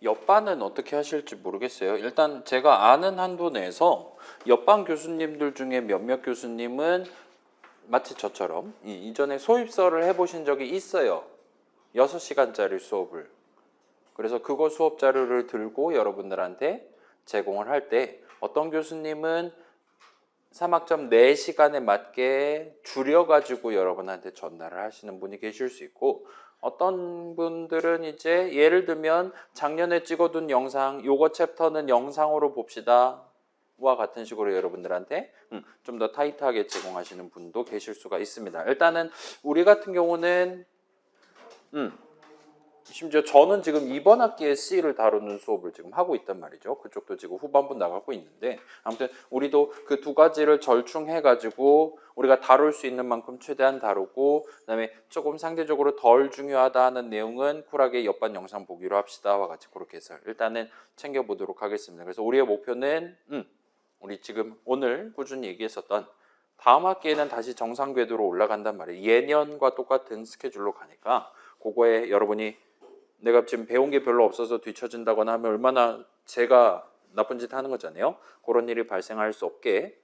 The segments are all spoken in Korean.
옆반은 어떻게 하실지 모르겠어요. 일단 제가 아는 한도 내에서 옆반 교수님들 중에 몇몇 교수님은 마치 저처럼 이전에 소입서를 해보신 적이 있어요. 6시간짜리 수업을. 그래서 그거 수업 자료를 들고 여러분들한테 제공을 할 때 어떤 교수님은 3학점 4시간에 맞게 줄여가지고 여러분한테 전달을 하시는 분이 계실 수 있고, 어떤 분들은 이제 예를 들면 작년에 찍어둔 영상, 요거 챕터는 영상으로 봅시다 와 같은 식으로 여러분들한테 좀 더 타이트하게 제공하시는 분도 계실 수가 있습니다. 일단은 우리 같은 경우는 심지어 저는 지금 이번 학기에 C를 다루는 수업을 지금 하고 있단 말이죠. 그쪽도 지금 후반부 나가고 있는데, 아무튼 우리도 그 두 가지를 절충해가지고 우리가 다룰 수 있는 만큼 최대한 다루고, 그다음에 조금 상대적으로 덜 중요하다 하는 내용은 쿨하게 옆반 영상 보기로 합시다와 같이 그렇게 해서 일단은 챙겨보도록 하겠습니다. 그래서 우리의 목표는 우리 지금 오늘 꾸준히 얘기했었던 다음 학기에는 다시 정상 궤도로 올라간단 말이에요. 예년과 똑같은 스케줄로 가니까 그거에 여러분이 내가 지금 배운 게 별로 없어서 뒤처진다거나 하면 얼마나 제가 나쁜 짓 하는 거잖아요. 그런 일이 발생할 수 없게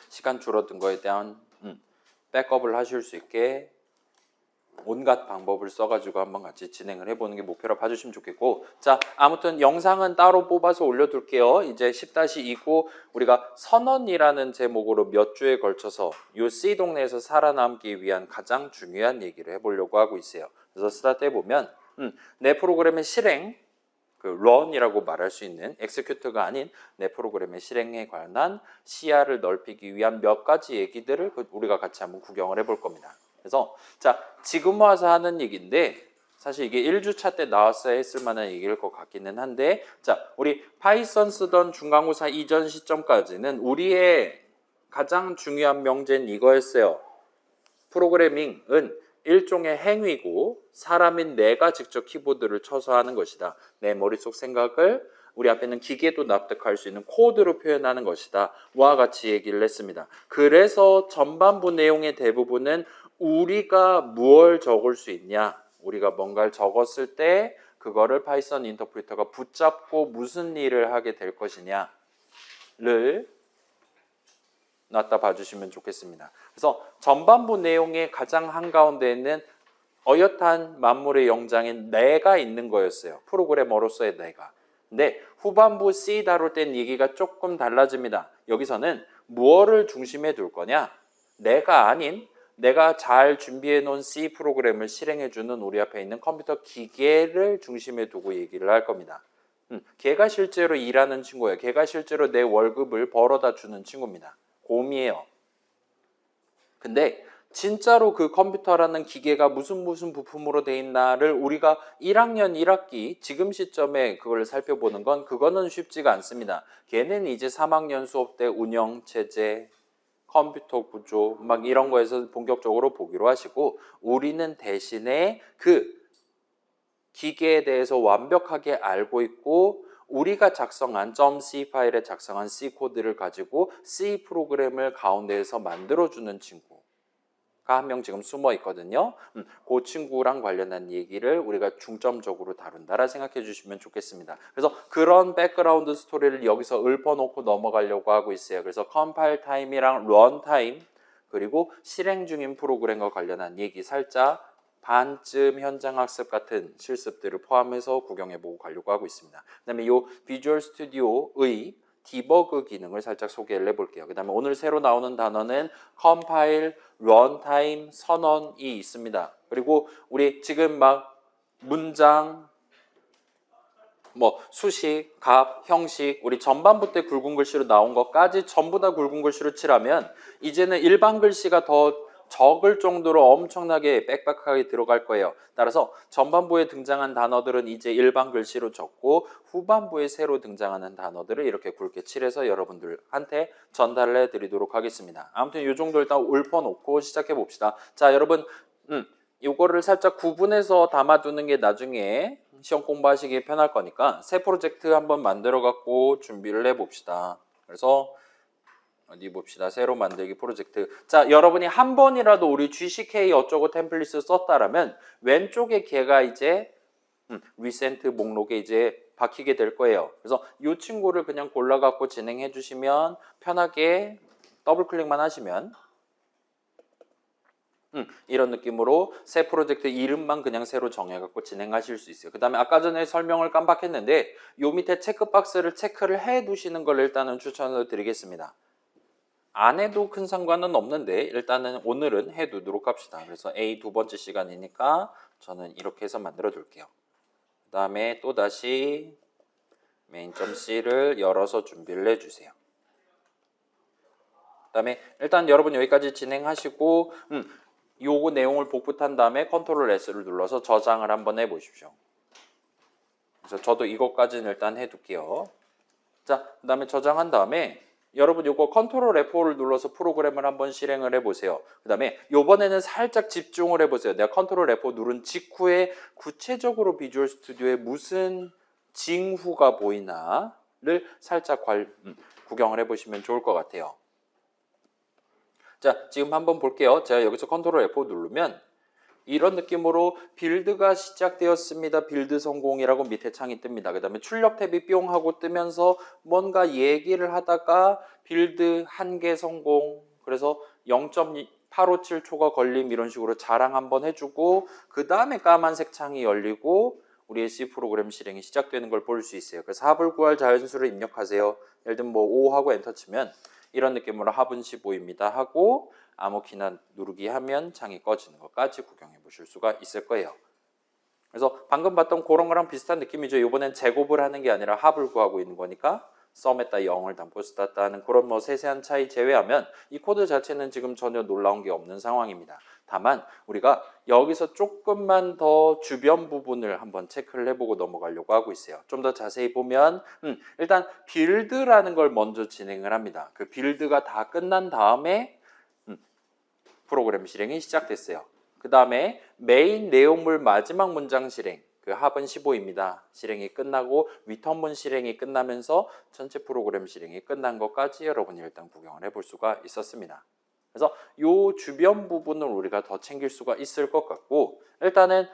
시간 줄어든 거에 대한 백업을 하실 수 있게 온갖 방법을 써가지고 한번 같이 진행을 해보는 게 목표라 봐주시면 좋겠고, 자, 아무튼 영상은 따로 뽑아서 올려둘게요. 이제 10-2고 우리가 선언이라는 제목으로 몇 주에 걸쳐서 이 C 동네에서 살아남기 위한 가장 중요한 얘기를 해보려고 하고 있어요. 그래서 스타트 해보면 내 프로그램의 실행, 그 run이라고 말할 수 있는 execute가 아닌 내 프로그램의 실행에 관한 시야를 넓히기 위한 몇 가지 얘기들을 우리가 같이 한번 구경을 해볼 겁니다. 그래서 자, 지금 와서 하는 얘기인데 사실 이게 1주차 때 나왔어야 했을 만한 얘기일 것 같기는 한데, 자, 우리 파이썬 쓰던 중간고사 이전 시점까지는 우리의 가장 중요한 명제는 이거였어요. 프로그래밍은 일종의 행위고 사람인 내가 직접 키보드를 쳐서 하는 것이다. 내 머릿속 생각을 우리 앞에 있는 기계도 납득할 수 있는 코드로 표현하는 것이다. 와 같이 얘기를 했습니다. 그래서 전반부 내용의 대부분은 우리가 무엇을 적을 수 있냐, 우리가 뭔가를 적었을 때 그거를 파이썬 인터프리터가 붙잡고 무슨 일을 하게 될 것이냐를 놨다 봐주시면 좋겠습니다. 그래서 전반부 내용의 가장 한가운데에는 어엿한 만물의 영장인 내가 있는 거였어요. 프로그래머로서의 내가. 근데 후반부 C 다룰 땐 얘기가 조금 달라집니다. 여기서는 무엇을 중심에 둘 거냐? 내가 아닌 내가 잘 준비해 놓은 C 프로그램을 실행해 주는 우리 앞에 있는 컴퓨터 기계를 중심에 두고 얘기를 할 겁니다. 걔가 실제로 일하는 친구예요. 걔가 실제로 내 월급을 벌어다 주는 친구입니다. 곰이에요. 근데 진짜로 그 컴퓨터라는 기계가 무슨 부품으로 돼 있나를 우리가 1학년 1학기 지금 시점에 그걸 살펴보는 건 그거는 쉽지가 않습니다. 걔는 이제 3학년 수업 때 운영체제, 컴퓨터 구조 막 이런 거에서 본격적으로 보기로 하시고, 우리는 대신에 그 기계에 대해서 완벽하게 알고 있고 우리가 작성한 .c 파일에 작성한 C 코드를 가지고 C 프로그램을 가운데에서 만들어주는 친구가 한 명 지금 숨어 있거든요. 그 친구랑 관련한 얘기를 우리가 중점적으로 다룬다라 생각해 주시면 좋겠습니다. 그래서 그런 백그라운드 스토리를 여기서 읊어놓고 넘어가려고 하고 있어요. 그래서 컴파일 타임이랑 런 타임, 그리고 실행 중인 프로그램과 관련한 얘기 살짝 반쯤 현장 학습 같은 실습들을 포함해서 구경해보고 가려고 하고 있습니다. 그 다음에 이 비주얼 스튜디오의 디버그 기능을 살짝 소개를 해볼게요. 그 다음에 오늘 새로 나오는 단어는 컴파일, 런타임, 선언이 있습니다. 그리고 우리 지금 막 문장, 뭐 수식, 값, 형식, 우리 전반부 때 굵은 글씨로 나온 것까지 전부 다 굵은 글씨로 칠하면 이제는 일반 글씨가 더 적을 정도로 엄청나게 빽빽하게 들어갈 거예요. 따라서 전반부에 등장한 단어들은 이제 일반 글씨로 적고 후반부에 새로 등장하는 단어들을 이렇게 굵게 칠해서 여러분들한테 전달을 해드리도록 하겠습니다. 아무튼 이 정도 일단 읊어놓고 시작해 봅시다. 자, 여러분 이거를 살짝 구분해서 담아두는 게 나중에 시험 공부하시기 편할 거니까 새 프로젝트 한번 만들어 갖고 준비를 해 봅시다. 그래서 어디 봅시다. 새로 만들기 프로젝트. 자, 여러분이 한 번이라도 우리 GCK 어쩌고 템플릿을 썼다라면 왼쪽에 걔가 이제 recent 목록에 이제 박히게 될 거예요. 그래서 이 친구를 그냥 골라갖고 진행해 주시면 편하게 더블 클릭만 하시면 이런 느낌으로 새 프로젝트 이름만 그냥 새로 정해갖고 진행하실 수 있어요. 그 다음에 아까 전에 설명을 깜빡했는데 요 밑에 체크박스를 체크를 해 두시는 걸 일단은 추천을 드리겠습니다. 안 해도 큰 상관은 없는데 일단은 오늘은 해 두도록 합시다. 그래서 A 두 번째 시간이니까 저는 이렇게 해서 만들어 둘게요. 그 다음에 또다시 main.c를 열어서 준비를 해주세요. 그 다음에 일단 여러분 여기까지 진행하시고 요거 내용을 복붙한 다음에 컨트롤 S를 눌러서 저장을 한번 해보십시오. 그래서 저도 이것까지는 일단 해둘게요. 자, 그 다음에 저장한 다음에 여러분 요거 컨트롤 F5를 눌러서 프로그램을 한번 실행을 해보세요. 그 다음에 요번에는 살짝 집중을 해보세요. 내가 컨트롤 F5 누른 직후에 구체적으로 비주얼 스튜디오에 무슨 징후가 보이나를 살짝 구경을 해보시면 좋을 것 같아요. 자, 지금 한번 볼게요. 제가 여기서 컨트롤 F5 누르면 이런 느낌으로 빌드가 시작되었습니다. 빌드 성공이라고 밑에 창이 뜹니다. 그 다음에 출력 탭이 뿅 하고 뜨면서 뭔가 얘기를 하다가 빌드 1개 성공, 그래서 0.857초가 걸림 이런 식으로 자랑 한번 해주고 그 다음에 까만색 창이 열리고 우리의 C 프로그램 실행이 시작되는 걸 볼 수 있어요. 그래서 합을 구할 자연수를 입력하세요. 예를 들면 뭐 5 하고 엔터 치면 이런 느낌으로 합은 15입니다 하고 아무 키나 누르기 하면 창이 꺼지는 것까지 구경해 보실 수가 있을 거예요. 그래서 방금 봤던 그런 거랑 비슷한 느낌이죠. 이번엔 제곱을 하는 게 아니라 합을 구하고 있는 거니까 썸에다 0을 담고 스타트 하는 그런 뭐 세세한 차이 제외하면 이 코드 자체는 지금 전혀 놀라운 게 없는 상황입니다. 다만 우리가 여기서 조금만 더 주변 부분을 한번 체크를 해보고 넘어가려고 하고 있어요. 좀 더 자세히 보면 일단 빌드라는 걸 먼저 진행을 합니다. 그 빌드가 다 끝난 다음에 프로그램 실행이 시작됐어요. 그 다음에 메인 내용물 마지막 문장 실행, 그 합은 15입니다. 실행이 끝나고 위턴문 실행이 끝나면서 전체 프로그램 실행이 끝난 것까지 여러분이 일단 구경을 해볼 수가 있었습니다. 그래서 이 주변 부분을 우리가 더 챙길 수가 있을 것 같고 일단은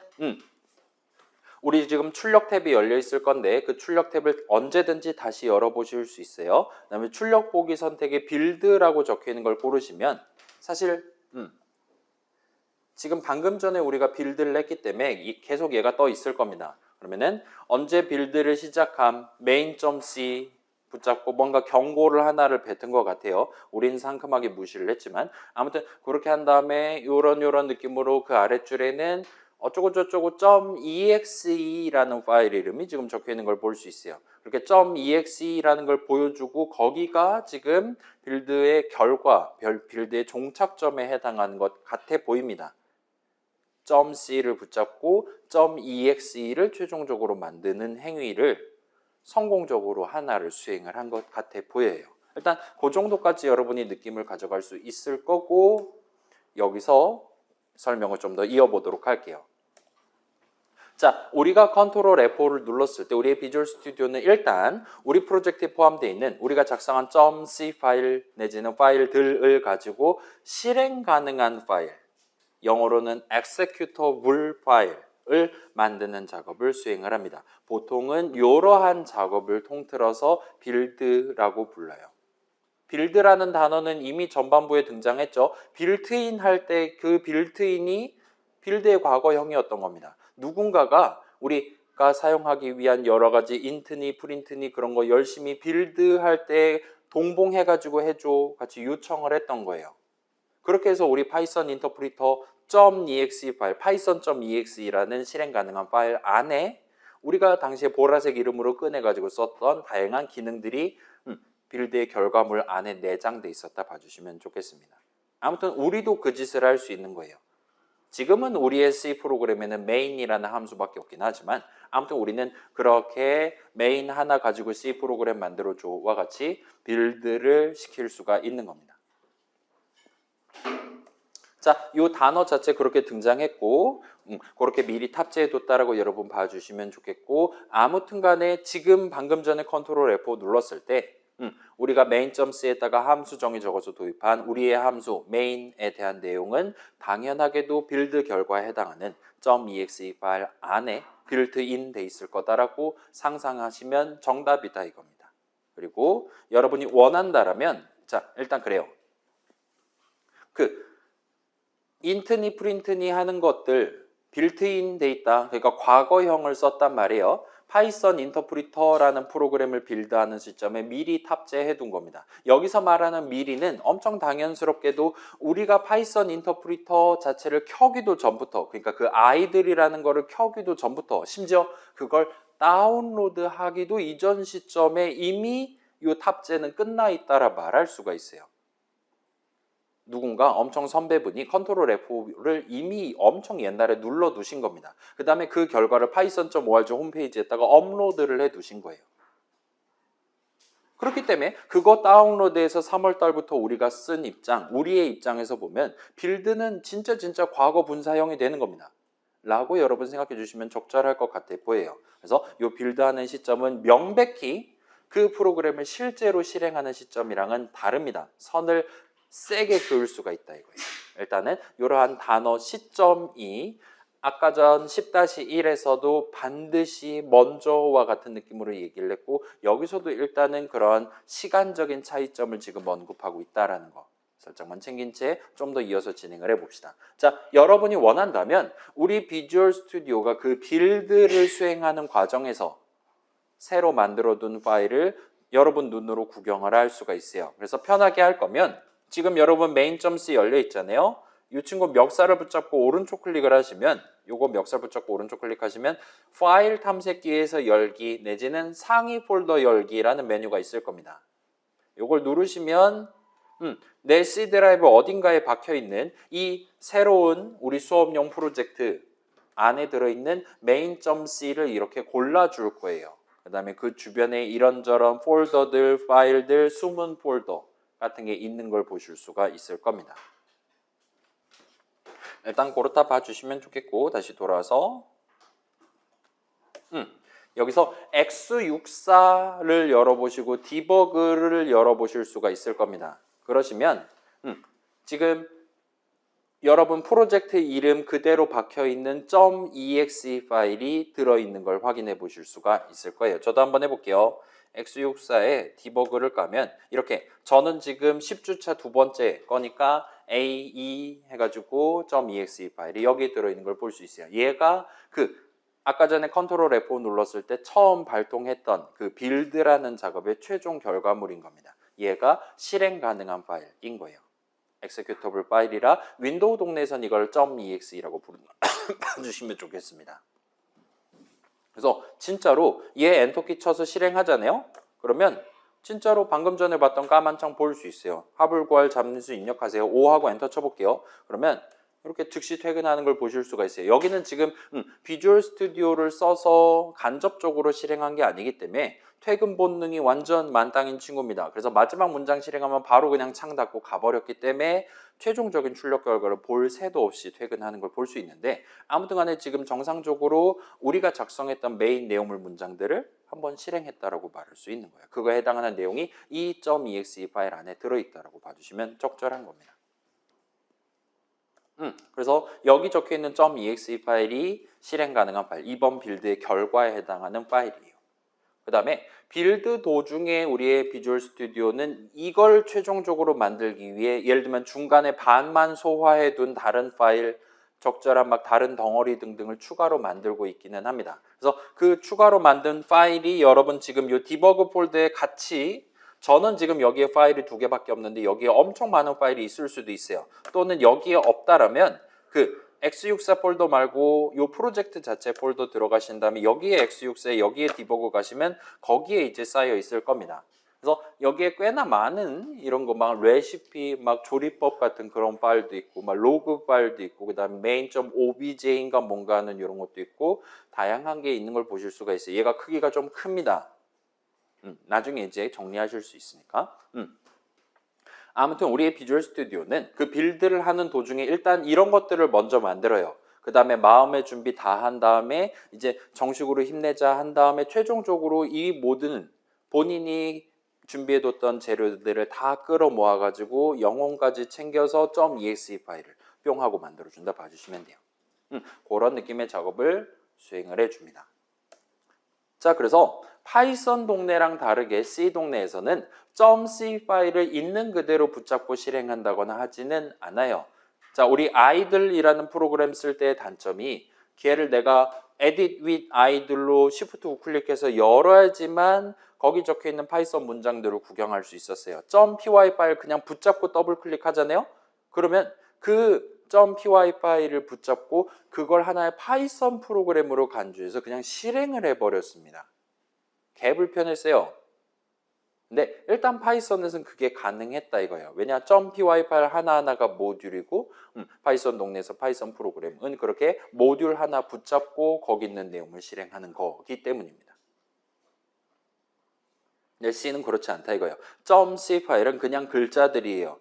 우리 지금 출력 탭이 열려 있을 건데 그 출력 탭을 언제든지 다시 열어보실 수 있어요. 그 다음에 출력 보기 선택에 빌드라고 적혀 있는 걸 고르시면 사실 지금 방금 전에 우리가 빌드를 했기 때문에 계속 얘가 떠 있을 겁니다. 그러면은 언제 빌드를 시작함 main.c 붙잡고 뭔가 경고를 하나를 뱉은 것 같아요. 우린 상큼하게 무시를 했지만 아무튼 그렇게 한 다음에 요런 느낌으로 그 아랫줄에는 어쩌고 저쩌고 .exe라는 파일 이름이 지금 적혀 있는 걸 볼 수 있어요. 그렇게 .exe라는 걸 보여주고 거기가 지금 빌드의 결과, 빌드의 종착점에 해당하는 것 같아 보입니다. .c를 붙잡고 .exe를 최종적으로 만드는 행위를 성공적으로 하나를 수행을 한 것 같아 보여요. 일단 그 정도까지 여러분이 느낌을 가져갈 수 있을 거고 여기서 설명을 좀 더 이어보도록 할게요. 자, 우리가 컨트롤 F5를 눌렀을 때 우리의 비주얼 스튜디오는 일단 우리 프로젝트에 포함되어 있는 우리가 작성한 .c 파일 내지는 파일들을 가지고 실행 가능한 파일, 영어로는 executable 파일을 만드는 작업을 수행을 합니다. 보통은 이러한 작업을 통틀어서 빌드라고 불러요. 빌드라는 단어는 이미 전반부에 등장했죠. 빌트인 할 때 그 빌트인이 빌드의 과거형이었던 겁니다. 누군가가 우리가 사용하기 위한 여러 가지 인트니 프린트니 그런 거 열심히 빌드할 때 동봉해가지고 해줘 같이 요청을 했던 거예요. 그렇게 해서 우리 파이썬 인터프리터 .exe 파일, python.exe라는 실행 가능한 파일 안에 우리가 당시에 보라색 이름으로 꺼내가지고 썼던 다양한 기능들이 빌드의 결과물 안에 내장돼 있었다 봐주시면 좋겠습니다. 아무튼 우리도 그 짓을 할 수 있는 거예요. 지금은 우리의 C 프로그램에는 main이라는 함수밖에 없긴 하지만 아무튼 우리는 그렇게 main 하나 가지고 C 프로그램 만들어줘와 같이 빌드를 시킬 수가 있는 겁니다. 자, 이 단어 자체 그렇게 등장했고 그렇게 미리 탑재해뒀다라고 여러분 봐주시면 좋겠고 아무튼 간에 지금 방금 전에 컨트롤 F5 눌렀을 때 우리가 main.c에다가 함수 정의 적어서 도입한 우리의 함수 main에 대한 내용은 당연하게도 빌드 결과에 해당하는 .exe 파일 안에 빌트인 돼 있을 거다라고 상상하시면 정답이다 이겁니다. 그리고 여러분이 원한다라면 자 일단 그래요. 그 인트니 프린트니 하는 것들 빌트인 돼 있다. 그러니까 과거형을 썼단 말이에요. 파이썬 인터프리터라는 프로그램을 빌드하는 시점에 미리 탑재해 둔 겁니다. 여기서 말하는 미리는 엄청 당연스럽게도 우리가 파이썬 인터프리터 자체를 켜기도 전부터 그러니까 그 아이들이라는 거를 켜기도 전부터 심지어 그걸 다운로드 하기도 이전 시점에 이미 이 탑재는 끝나 있다라 말할 수가 있어요. 누군가 엄청 선배분이 컨트롤 F를 이미 엄청 옛날에 눌러 두신 겁니다. 그 다음에 그 결과를 python.org 홈페이지에다가 업로드를 해 두신 거예요. 그렇기 때문에 그거 다운로드해서 3월 달부터 우리가 쓴 입장, 우리의 입장에서 보면 빌드는 진짜 과거 분사형이 되는 겁니다. 라고 여러분 생각해 주시면 적절할 것 같아 보여요. 그래서 이 빌드하는 시점은 명백히 그 프로그램을 실제로 실행하는 시점이랑은 다릅니다. 선을 세게 그을 수가 있다 이거예요. 일단은 이러한 단어 시점이 아까 전 10-1에서도 반드시 먼저와 같은 느낌으로 얘기를 했고 여기서도 일단은 그런 시간적인 차이점을 지금 언급하고 있다라는 거 살짝만 챙긴 채 좀 더 이어서 진행을 해봅시다. 자, 여러분이 원한다면 우리 비주얼 스튜디오가 그 빌드를 수행하는 과정에서 새로 만들어둔 파일을 여러분 눈으로 구경을 할 수가 있어요. 그래서 편하게 할 거면 지금 여러분 main.c 열려 있잖아요. 이 친구 멱살을 붙잡고 오른쪽 클릭을 하시면 요거 멱살 붙잡고 오른쪽 클릭하시면 파일 탐색기에서 열기 내지는 상위 폴더 열기라는 메뉴가 있을 겁니다. 요걸 누르시면 내 C 드라이브 어딘가에 박혀있는 이 새로운 우리 수업용 프로젝트 안에 들어있는 main.c를 이렇게 골라줄 거예요. 그 다음에 그 주변에 이런저런 폴더들, 파일들, 숨은 폴더 같은 게 있는 걸 보실 수가 있을 겁니다. 일단 그렇다 봐주시면 좋겠고 다시 돌아와서 여기서 x64를 열어보시고 디버그를 열어보실 수가 있을 겁니다. 그러시면 지금 여러분 프로젝트 이름 그대로 박혀있는 .exe 파일이 들어있는 걸 확인해 보실 수가 있을 거예요. 저도 한번 해볼게요. x64에 디버그를 까면 이렇게 저는 지금 10주차 두 번째 거니까 A2 해가지고 .exe 파일이 여기에 들어있는 걸 볼 수 있어요. 얘가 그 아까 전에 컨트롤 F5 눌렀을 때 처음 발동했던 그 빌드라는 작업의 최종 결과물인 겁니다. 얘가 실행 가능한 파일인 거예요. executable 파일이라 윈도우 동네에선 이걸 .exe라고 부르주시면 좋겠습니다. 그래서 진짜로 얘 엔터키 쳐서 실행하잖아요. 그러면 진짜로 방금 전에 봤던 까만 창 볼 수 있어요. 합을 구할 잡수 입력하세요. 5하고 엔터 쳐볼게요. 그러면 이렇게 즉시 퇴근하는 걸 보실 수가 있어요. 여기는 지금 비주얼 스튜디오를 써서 간접적으로 실행한 게 아니기 때문에 퇴근 본능이 완전 만땅인 친구입니다. 그래서 마지막 문장 실행하면 바로 그냥 창 닫고 가버렸기 때문에 최종적인 출력 결과를 볼 새도 없이 퇴근하는 걸 볼 수 있는데 아무튼 간에 지금 정상적으로 우리가 작성했던 메인 내용물 문장들을 한번 실행했다라고 말할 수 있는 거예요. 그거에 해당하는 내용이 이 .exe 파일 안에 들어있다라고 봐주시면 적절한 겁니다. 그래서 여기 적혀있는 .exe 파일이 실행 가능한 파일, 이번 빌드의 결과에 해당하는 파일이에요. 그 다음에 빌드 도중에 우리의 비주얼 스튜디오는 이걸 최종적으로 만들기 위해 예를 들면 중간에 반만 소화해 둔 다른 파일, 적절한 막 다른 덩어리 등등을 추가로 만들고 있기는 합니다. 그래서 그 추가로 만든 파일이 여러분 지금 이 디버그 폴더에 같이 저는 지금 여기에 파일이 2개밖에 없는데 여기에 엄청 많은 파일이 있을 수도 있어요. 또는 여기에 없다라면 그 x64 폴더 말고 이 프로젝트 자체 폴더 들어가신 다음에 여기에 x64에 여기에 디버그 가시면 거기에 이제 쌓여 있을 겁니다. 그래서 여기에 꽤나 많은 이런 거 막 레시피, 막 조리법 같은 그런 파일도 있고, 막 로그 파일도 있고, 그 다음에 main.obj인가 뭔가 하는 이런 것도 있고, 다양한 게 있는 걸 보실 수가 있어요. 얘가 크기가 좀 큽니다. 나중에 이제 정리하실 수 있으니까. 아무튼 우리의 비주얼 스튜디오는 그 빌드를 하는 도중에 일단 이런 것들을 먼저 만들어요. 그 다음에 마음의 준비 다 한 다음에 이제 정식으로 힘내자 한 다음에 최종적으로 이 모든 본인이 준비해뒀던 재료들을 다 끌어 모아가지고 영혼까지 챙겨서 .exe 파일을 뿅 하고 만들어준다 봐주시면 돼요. 그런 느낌의 작업을 수행을 해줍니다. 자, 그래서 파이썬 동네랑 다르게 C 동네에서는 .c 파일을 있는 그대로 붙잡고 실행한다거나 하지는 않아요. 자, 우리 idle이라는 프로그램 쓸 때의 단점이 걔를 내가 edit with idle로 Shift 우클릭해서 열어야지만 거기 적혀 있는 파이썬 문장들을 구경할 수 있었어요. .py 파일 그냥 붙잡고 더블 클릭하잖아요. 그러면 그 .py 파일을 붙잡고 그걸 하나의 파이썬 프로그램으로 간주해서 그냥 실행을 해버렸습니다. 개불편했어요. 근데 일단 파이썬에서는 그게 가능했다 이거예요. 왜냐? .py 파일 하나하나가 모듈이고 파이썬 동네에서 파이썬 프로그램은 그렇게 모듈 하나 붙잡고 거기 있는 내용을 실행하는 거기 때문입니다. 근데 C는 그렇지 않다 이거예요. .c 파일은 그냥 글자들이에요.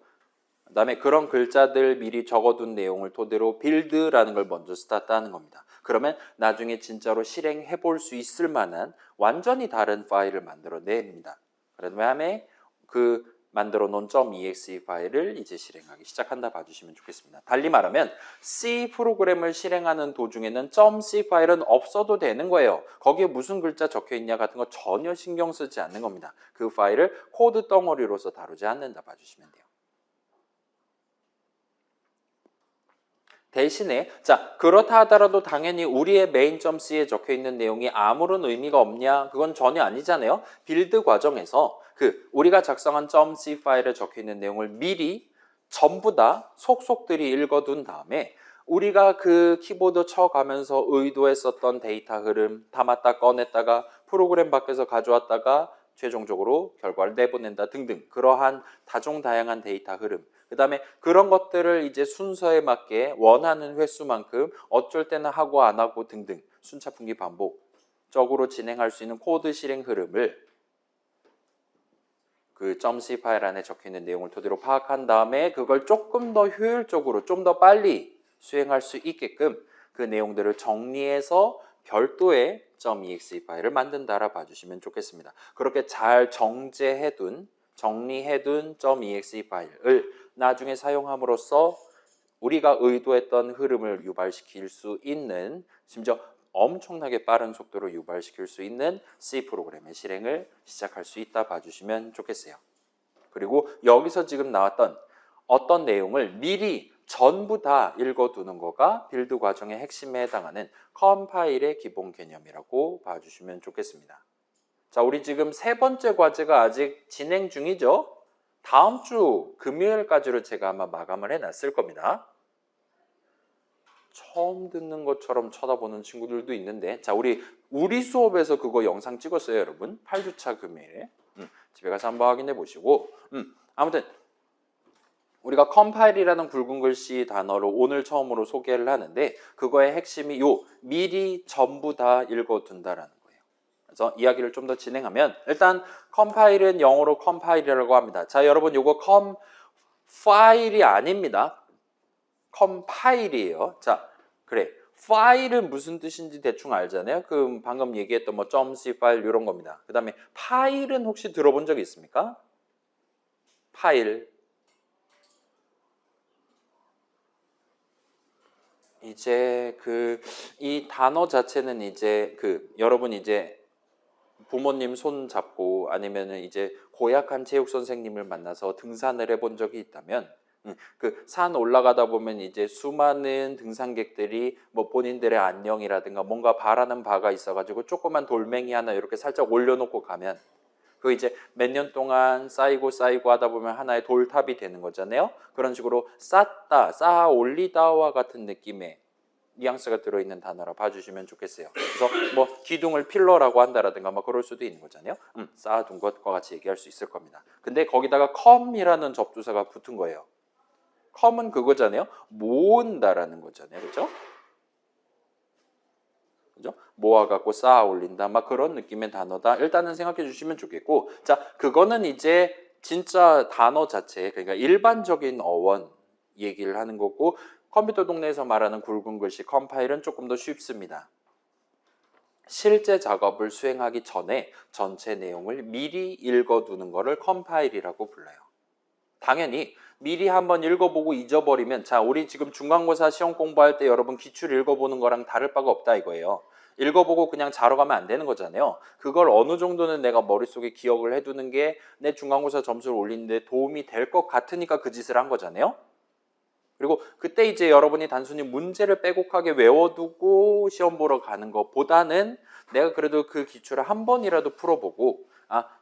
그 다음에 그런 글자들 미리 적어둔 내용을 토대로 빌드라는 걸 먼저 스타트하는 겁니다. 그러면 나중에 진짜로 실행해 볼 수 있을 만한 완전히 다른 파일을 만들어냅니다. 그 다음에 그 만들어 놓은 .exe 파일을 이제 실행하기 시작한다 봐주시면 좋겠습니다. 달리 말하면 C 프로그램을 실행하는 도중에는 .c 파일은 없어도 되는 거예요. 거기에 무슨 글자 적혀 있냐 같은 거 전혀 신경 쓰지 않는 겁니다. 그 파일을 코드 덩어리로서 다루지 않는다 봐주시면 돼요. 대신에 자 그렇다 하더라도 당연히 우리의 main.c에 적혀있는 내용이 아무런 의미가 없냐? 그건 전혀 아니잖아요. 빌드 과정에서 우리가 작성한 .c 파일에 적혀있는 내용을 미리 전부 다 속속들이 읽어둔 다음에 우리가 그 키보드 쳐가면서 의도했었던 데이터 흐름 담았다 꺼냈다가 프로그램 밖에서 가져왔다가 최종적으로 결과를 내보낸다 등등 그러한 다종다양한 데이터 흐름 그 다음에 그런 것들을 이제 순서에 맞게 원하는 횟수만큼 어쩔 때는 하고 안 하고 등등 순차분기 반복적으로 진행할 수 있는 코드 실행 흐름을 그 .c 파일 안에 적혀있는 내용을 토대로 파악한 다음에 그걸 조금 더 효율적으로 좀 더 빨리 수행할 수 있게끔 그 내용들을 정리해서 별도의 .exe 파일을 만든다라 봐주시면 좋겠습니다. 그렇게 잘 정리해둔 .exe 파일을 나중에 사용함으로써 우리가 의도했던 흐름을 유발시킬 수 있는 심지어 엄청나게 빠른 속도로 유발시킬 수 있는 C 프로그램의 실행을 시작할 수 있다 봐주시면 좋겠어요. 그리고 여기서 지금 나왔던 어떤 내용을 미리 전부 다 읽어두는 거가 빌드 과정의 핵심에 해당하는 컴파일의 기본 개념이라고 봐주시면 좋겠습니다. 자, 우리 지금 세 번째 과제가 아직 진행 중이죠? 다음 주 금요일까지로 제가 아마 마감을 해놨을 겁니다. 처음 듣는 것처럼 쳐다보는 친구들도 있는데 자 우리 수업에서 그거 영상 찍었어요 여러분 8주차 금요일에 집에 가서 한번 확인해 보시고 아무튼 우리가 컴파일이라는 굵은 글씨 단어를 오늘 처음으로 소개를 하는데 그거의 핵심이 미리 전부 다 읽어둔다라는 거예요. 그래서 이야기를 좀 더 진행하면 일단 컴파일은 영어로 컴파일이라고 합니다. 자 여러분 요거 파일이 아닙니다. 컴파일이에요. 자, 그래. 파일은 무슨 뜻인지 대충 알잖아요. 그 방금 얘기했던 뭐 .c 파일 이런 겁니다. 그 다음에 파일은 혹시 들어본 적 있습니까? 파일. 이제 이 단어 자체는 이제 여러분 이제 부모님 손 잡고 아니면은 이제 고약한 체육 선생님을 만나서 등산을 해본 적이 있다면 산 올라가다 보면 이제 수많은 등산객들이 뭐 본인들의 안녕이라든가 뭔가 바라는 바가 있어가지고 조그만 돌멩이 하나 이렇게 살짝 올려놓고 가면 그 이제 몇 년 동안 쌓이고 하다 보면 하나의 돌탑이 되는 거잖아요. 그런 식으로 쌓아 올리다와 같은 느낌의 뉘앙스가 들어있는 단어라 봐주시면 좋겠어요. 그래서 뭐 기둥을 필러라고 한다라든가 뭐 그럴 수도 있는 거잖아요. 쌓아둔 것과 같이 얘기할 수 있을 겁니다. 근데 거기다가 컴이라는 접두사가 붙은 거예요. 컴은 그거잖아요. 모은다라는 거잖아요. 그렇죠? 그죠? 모아갖고 쌓아 올린다. 막 그런 느낌의 단어다. 일단은 생각해 주시면 좋겠고 자, 그거는 이제 진짜 단어 자체 그러니까 일반적인 어원 얘기를 하는 거고 컴퓨터 동네에서 말하는 굵은 글씨 컴파일은 조금 더 쉽습니다. 실제 작업을 수행하기 전에 전체 내용을 미리 읽어두는 것을 컴파일이라고 불러요. 당연히 미리 한번 읽어보고 잊어버리면 자 우리 지금 중간고사 시험 공부할 때 여러분 기출 읽어보는 거랑 다를 바가 없다 이거예요. 읽어보고 그냥 자러 가면 안 되는 거잖아요. 그걸 어느 정도는 내가 머릿속에 기억을 해두는 게 내 중간고사 점수를 올리는데 도움이 될 것 같으니까 그 짓을 한 거잖아요. 그리고 그때 이제 여러분이 단순히 문제를 빼곡하게 외워두고 시험 보러 가는 것보다는 내가 그래도 그 기출을 한 번이라도 풀어보고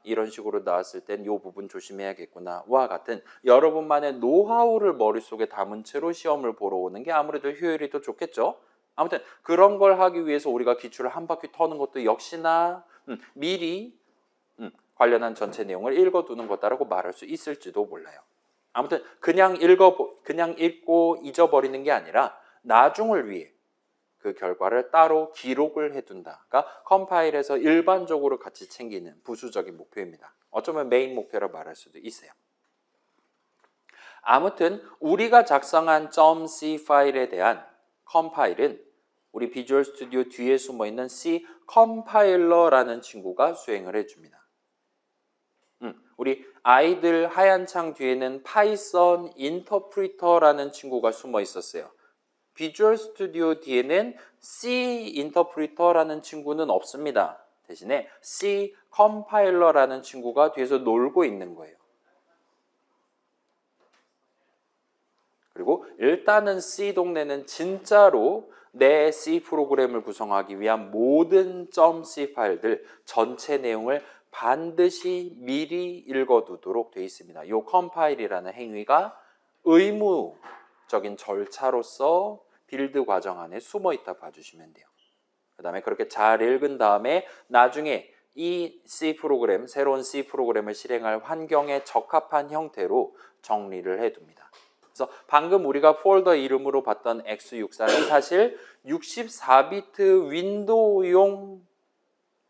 이런 식으로 나왔을 땐 이 부분 조심해야겠구나 와 같은 여러분만의 노하우를 머릿속에 담은 채로 시험을 보러 오는 게 아무래도 효율이 더 좋겠죠. 아무튼 그런 걸 하기 위해서 우리가 기출을 한 바퀴 터는 것도 역시나 미리 관련한 전체 내용을 읽어두는 거다라고 말할 수 있을지도 몰라요. 아무튼 그냥 읽고 잊어버리는 게 아니라 나중을 위해 그 결과를 따로 기록을 해둔다가 컴파일에서 일반적으로 같이 챙기는 부수적인 목표입니다. 어쩌면 메인 목표라 말할 수도 있어요. 아무튼 우리가 작성한 .c 파일에 대한 컴파일은 우리 비주얼 스튜디오 뒤에 숨어있는 C 컴파일러라는 친구가 수행을 해줍니다. 우리 아이들 하얀 창 뒤에는 파이썬 인터프리터라는 친구가 숨어 있었어요. 비주얼 스튜디오 뒤에는 C 인터프리터라는 친구는 없습니다. 대신에 C 컴파일러라는 친구가 뒤에서 놀고 있는 거예요. 그리고 일단은 C 동네는 진짜로 내 C 프로그램을 구성하기 위한 모든 .c 파일들 전체 내용을 반드시 미리 읽어두도록 되어 있습니다. 이 컴파일이라는 행위가 의무적인 절차로서 빌드 과정 안에 숨어 있다 봐주시면 돼요. 그 다음에 그렇게 잘 읽은 다음에 나중에 이 C 프로그램, 새로운 C 프로그램을 실행할 환경에 적합한 형태로 정리를 해둡니다. 그래서 방금 우리가 폴더 이름으로 봤던 x64는 사실 64비트 윈도우용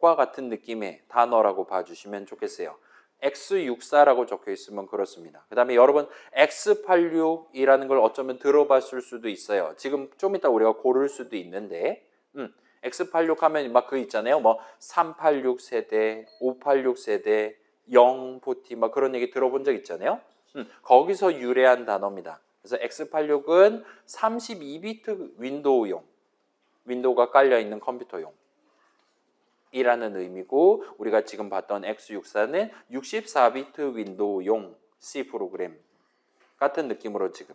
과 같은 느낌의 단어라고 봐주시면 좋겠어요. x64라고 적혀 있으면 그렇습니다. 그 다음에 여러분 x86이라는 걸 어쩌면 들어봤을 수도 있어요. 지금 좀 이따 우리가 고를 수도 있는데 x86 하면 막 그 있잖아요. 뭐 386 세대, 586 세대, 0포티 막 그런 얘기 들어본 적 있잖아요. 거기서 유래한 단어입니다. 그래서 x86은 32비트 윈도우용, 윈도우가 깔려있는 컴퓨터용 이라는 의미고 우리가 지금 봤던 x64는 64비트 윈도우용 C 프로그램 같은 느낌으로 지금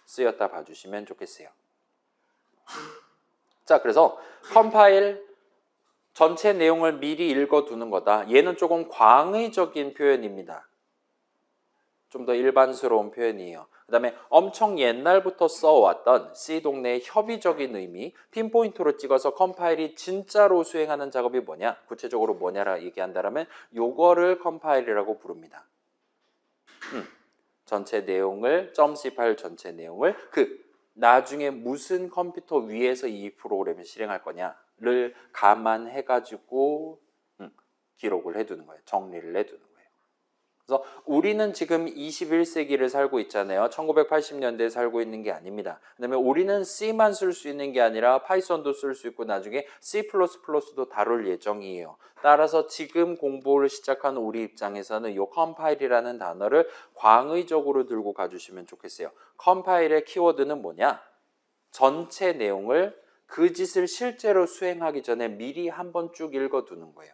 쓰였다 봐주시면 좋겠어요. 자, 그래서 컴파일 전체 내용을 미리 읽어두는 거다. 얘는 조금 광의적인 표현입니다. 좀 더 일반스러운 표현이에요. 그 다음에 엄청 옛날부터 써왔던 C 동네의 협의적인 의미, 핀포인트로 찍어서 컴파일이 진짜로 수행하는 작업이 뭐냐, 구체적으로 뭐냐라 얘기한다면 요거를 컴파일이라고 부릅니다. 전체 내용을, .c 파일 전체 내용을 나중에 무슨 컴퓨터 위에서 이 프로그램을 실행할 거냐를 감안해가지고 기록을 해두는 거예요. 정리를 해두는 거예요. 그래서 우리는 지금 21세기를 살고 있잖아요. 1980년대에 살고 있는 게 아닙니다. 그다음에 우리는 C만 쓸 수 있는 게 아니라 파이썬도 쓸 수 있고 나중에 C++도 다룰 예정이에요. 따라서 지금 공부를 시작한 우리 입장에서는 이 컴파일이라는 단어를 광의적으로 들고 가주시면 좋겠어요. 컴파일의 키워드는 뭐냐? 전체 내용을 그 짓을 실제로 수행하기 전에 미리 한번 쭉 읽어두는 거예요.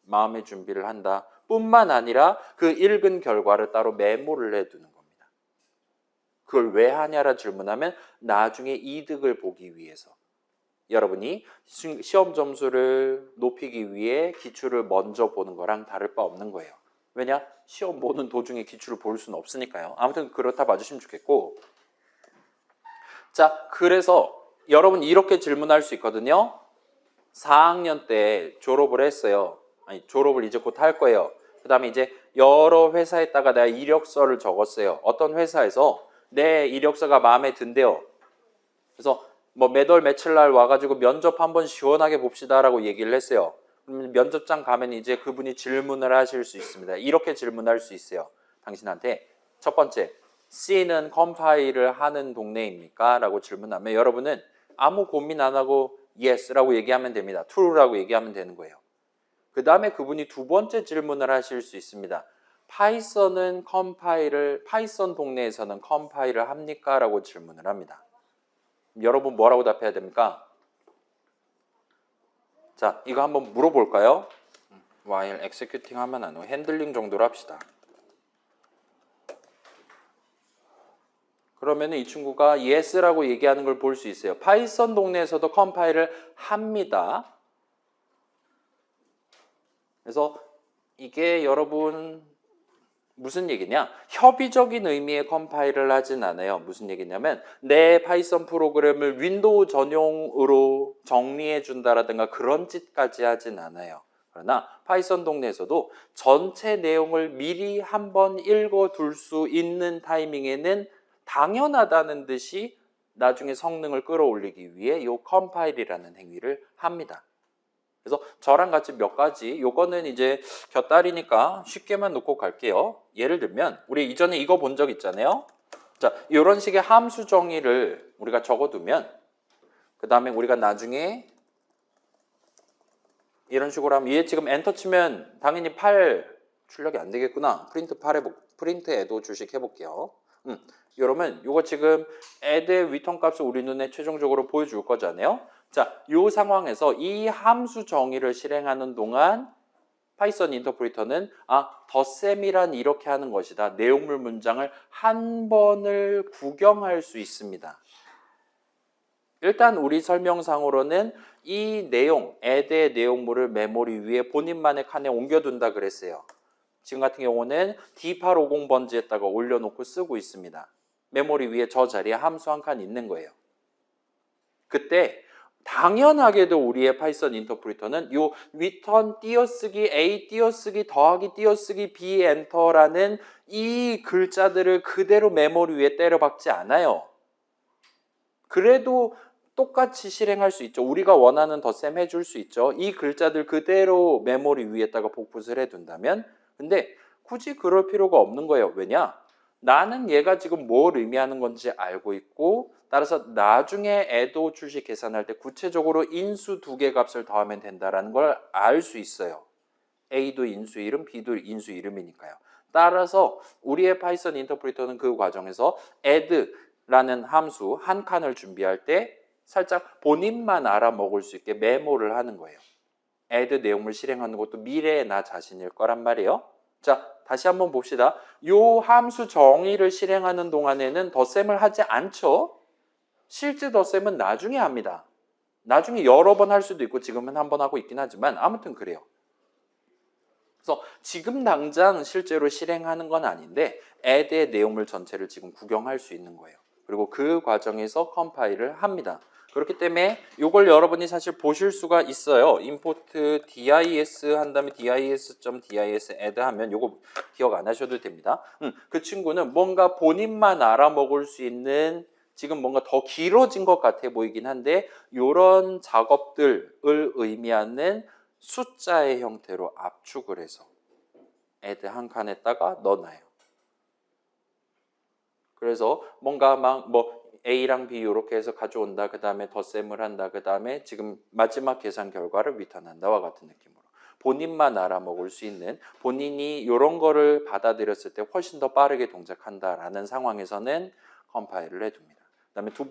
마음의 준비를 한다. 뿐만 아니라 그 읽은 결과를 따로 메모를 해두는 겁니다. 그걸 왜 하냐라 질문하면 나중에 이득을 보기 위해서. 여러분이 시험 점수를 높이기 위해 기출을 먼저 보는 거랑 다를 바 없는 거예요. 왜냐? 시험 보는 도중에 기출을 볼 수는 없으니까요. 아무튼 그렇다 봐주시면 좋겠고. 자, 그래서 여러분 이렇게 질문할 수 있거든요. 4학년 때 졸업을 했어요. 아니, 졸업을 이제 곧 할 거예요. 그 다음에 이제 여러 회사에다가 내가 이력서를 적었어요. 어떤 회사에서 내 이력서가 마음에 든대요. 그래서 뭐 몇 월 며칠 날 와가지고 면접 한번 시원하게 봅시다라고 얘기를 했어요. 그러면 면접장 가면 이제 그분이 질문을 하실 수 있습니다. 이렇게 질문할 수 있어요. 당신한테 첫 번째, C는 컴파일을 하는 동네입니까? 라고 질문하면 여러분은 아무 고민 안 하고 Yes라고 얘기하면 됩니다. True라고 얘기하면 되는 거예요. 그 다음에 그분이 두 번째 질문을 하실 수 있습니다. 파이썬 동네에서는 컴파일을 합니까? 라고 질문을 합니다. 여러분 뭐라고 답해야 됩니까? 자, 이거 한번 물어볼까요? while executing 하면 안 되고 핸들링 정도로 합시다. 그러면 이 친구가 yes라고 얘기하는 걸 볼 수 있어요. 파이썬 동네에서도 컴파일을 합니다. 그래서 이게 여러분 무슨 얘기냐? 협의적인 의미의 컴파일을 하진 않아요. 무슨 얘기냐면 내 파이썬 프로그램을 윈도우 전용으로 정리해 준다라든가 그런 짓까지 하진 않아요. 그러나 파이썬 동네에서도 전체 내용을 미리 한번 읽어둘 수 있는 타이밍에는 당연하다는 듯이 나중에 성능을 끌어올리기 위해 이 컴파일이라는 행위를 합니다. 그래서 저랑 같이 몇 가지, 요거는 이제 곁다리니까 쉽게만 놓고 갈게요. 예를 들면 우리 이전에 이거 본 적 있잖아요. 자, 이런 식의 함수 정의를 우리가 적어두면 그 다음에 우리가 나중에 이런 식으로 하면 얘 지금 엔터 치면 당연히 8 출력이 안 되겠구나. 프린트 에도 주식 해볼게요. 이러면 요거 지금 add의 return 값을 우리 눈에 최종적으로 보여줄 거잖아요. 자, 이 상황에서 이 함수 정의를 실행하는 동안 파이썬 인터프리터는 덧셈이란 이렇게 하는 것이다. 내용물 문장을 한 번을 구경할 수 있습니다. 일단 우리 설명상으로는 이 내용, add의 내용물을 메모리 위에 본인만의 칸에 옮겨둔다 그랬어요. 지금 같은 경우는 D850번지에다가 올려놓고 쓰고 있습니다. 메모리 위에 저 자리에 함수 한 칸 있는 거예요. 그때 당연하게도 우리의 파이썬 인터프리터는 요 return 띄어쓰기 A 띄어쓰기 더하기 띄어쓰기 B 엔터라는 이 글자들을 그대로 메모리 위에 때려박지 않아요. 그래도 똑같이 실행할 수 있죠. 우리가 원하는 덧셈 해줄 수 있죠. 이 글자들 그대로 메모리 위에다가 복붙을 해둔다면. 근데 굳이 그럴 필요가 없는 거예요. 왜냐? 나는 얘가 지금 뭘 의미하는 건지 알고 있고 따라서 나중에 애도 출시 계산할 때 구체적으로 인수 두 개 값을 더하면 된다는 걸 알 수 있어요. A도 인수 이름, B도 인수 이름이니까요. 따라서 우리의 파이썬 인터프리터는 그 과정에서 add라는 함수 한 칸을 준비할 때 살짝 본인만 알아먹을 수 있게 메모를 하는 거예요. add 내용을 실행하는 것도 미래의 나 자신일 거란 말이에요. 자, 다시 한번 봅시다. 요 함수 정의를 실행하는 동안에는 덧셈을 하지 않죠. 실제 덧셈은 나중에 합니다. 나중에 여러 번 할 수도 있고 지금은 한 번 하고 있긴 하지만 아무튼 그래요. 그래서 지금 당장 실제로 실행하는 건 아닌데 add의 내용물 전체를 지금 구경할 수 있는 거예요. 그리고 그 과정에서 컴파일을 합니다. 그렇기 때문에 이걸 여러분이 사실 보실 수가 있어요. import dis 한 다음에 dis.dis add 하면 이거 기억 안 하셔도 됩니다. 그 친구는 뭔가 본인만 알아먹을 수 있는 지금 뭔가 더 길어진 것 같아 보이긴 한데 이런 작업들을 의미하는 숫자의 형태로 압축을 해서 add 한 칸에다가 넣어놔요. 그래서 뭔가 막 뭐 A랑 B 이렇게 해서 가져온다. 그 다음에 덧셈을 한다. 그 다음에 지금 마지막 계산 결과를 리턴한다와 같은 느낌으로 본인만 알아먹을 수 있는 본인이 이런 거를 받아들였을 때 훨씬 더 빠르게 동작한다라는 상황에서는 컴파일을 해둡니다. 그 다음에 두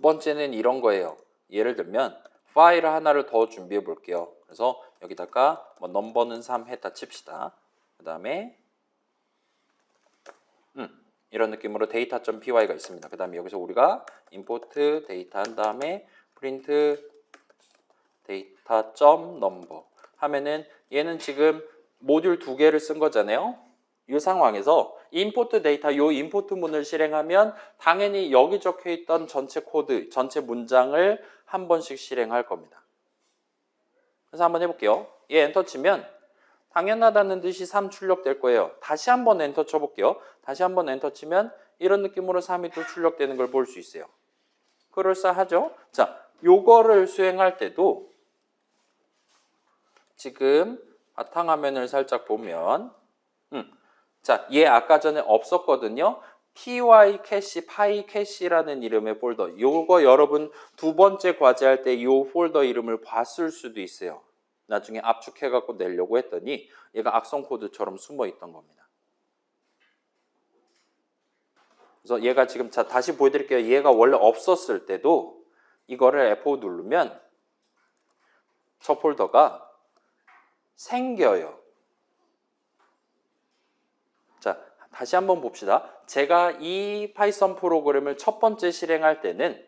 번째는 이런 거예요. 예를 들면 파일 하나를 더 준비해 볼게요. 그래서 여기다가 뭐 넘버는 3 했다 칩시다. 그 다음에 이런 느낌으로 data.py가 있습니다. 그 다음에 여기서 우리가 import data 한 다음에 print data.number 하면은 얘는 지금 모듈 두 개를 쓴 거잖아요. 이 상황에서 import data 요 import 문을 실행하면 당연히 여기 적혀 있던 전체 코드, 전체 문장을 한 번씩 실행할 겁니다. 그래서 한번 해볼게요. 얘 엔터 치면 당연하다는 듯이 3 출력될 거예요. 다시 한번 엔터 쳐볼게요. 다시 한번 엔터 치면 이런 느낌으로 3이 또 출력되는 걸 볼 수 있어요. 그럴싸하죠? 자, 요거를 수행할 때도 지금 바탕화면을 살짝 보면 자, 얘 아까 전에 없었거든요. py 캐시, 파이 캐시라는 이름의 폴더. 요거 여러분 두 번째 과제할 때 요 폴더 이름을 봤을 수도 있어요. 나중에 압축해갖고 내려고 했더니 얘가 악성 코드처럼 숨어 있던 겁니다. 그래서 얘가 지금 자 다시 보여드릴게요. 얘가 원래 없었을 때도 이거를 F5 누르면 저 폴더가 생겨요. 자, 다시 한번 봅시다. 제가 이 파이썬 프로그램을 첫 번째 실행할 때는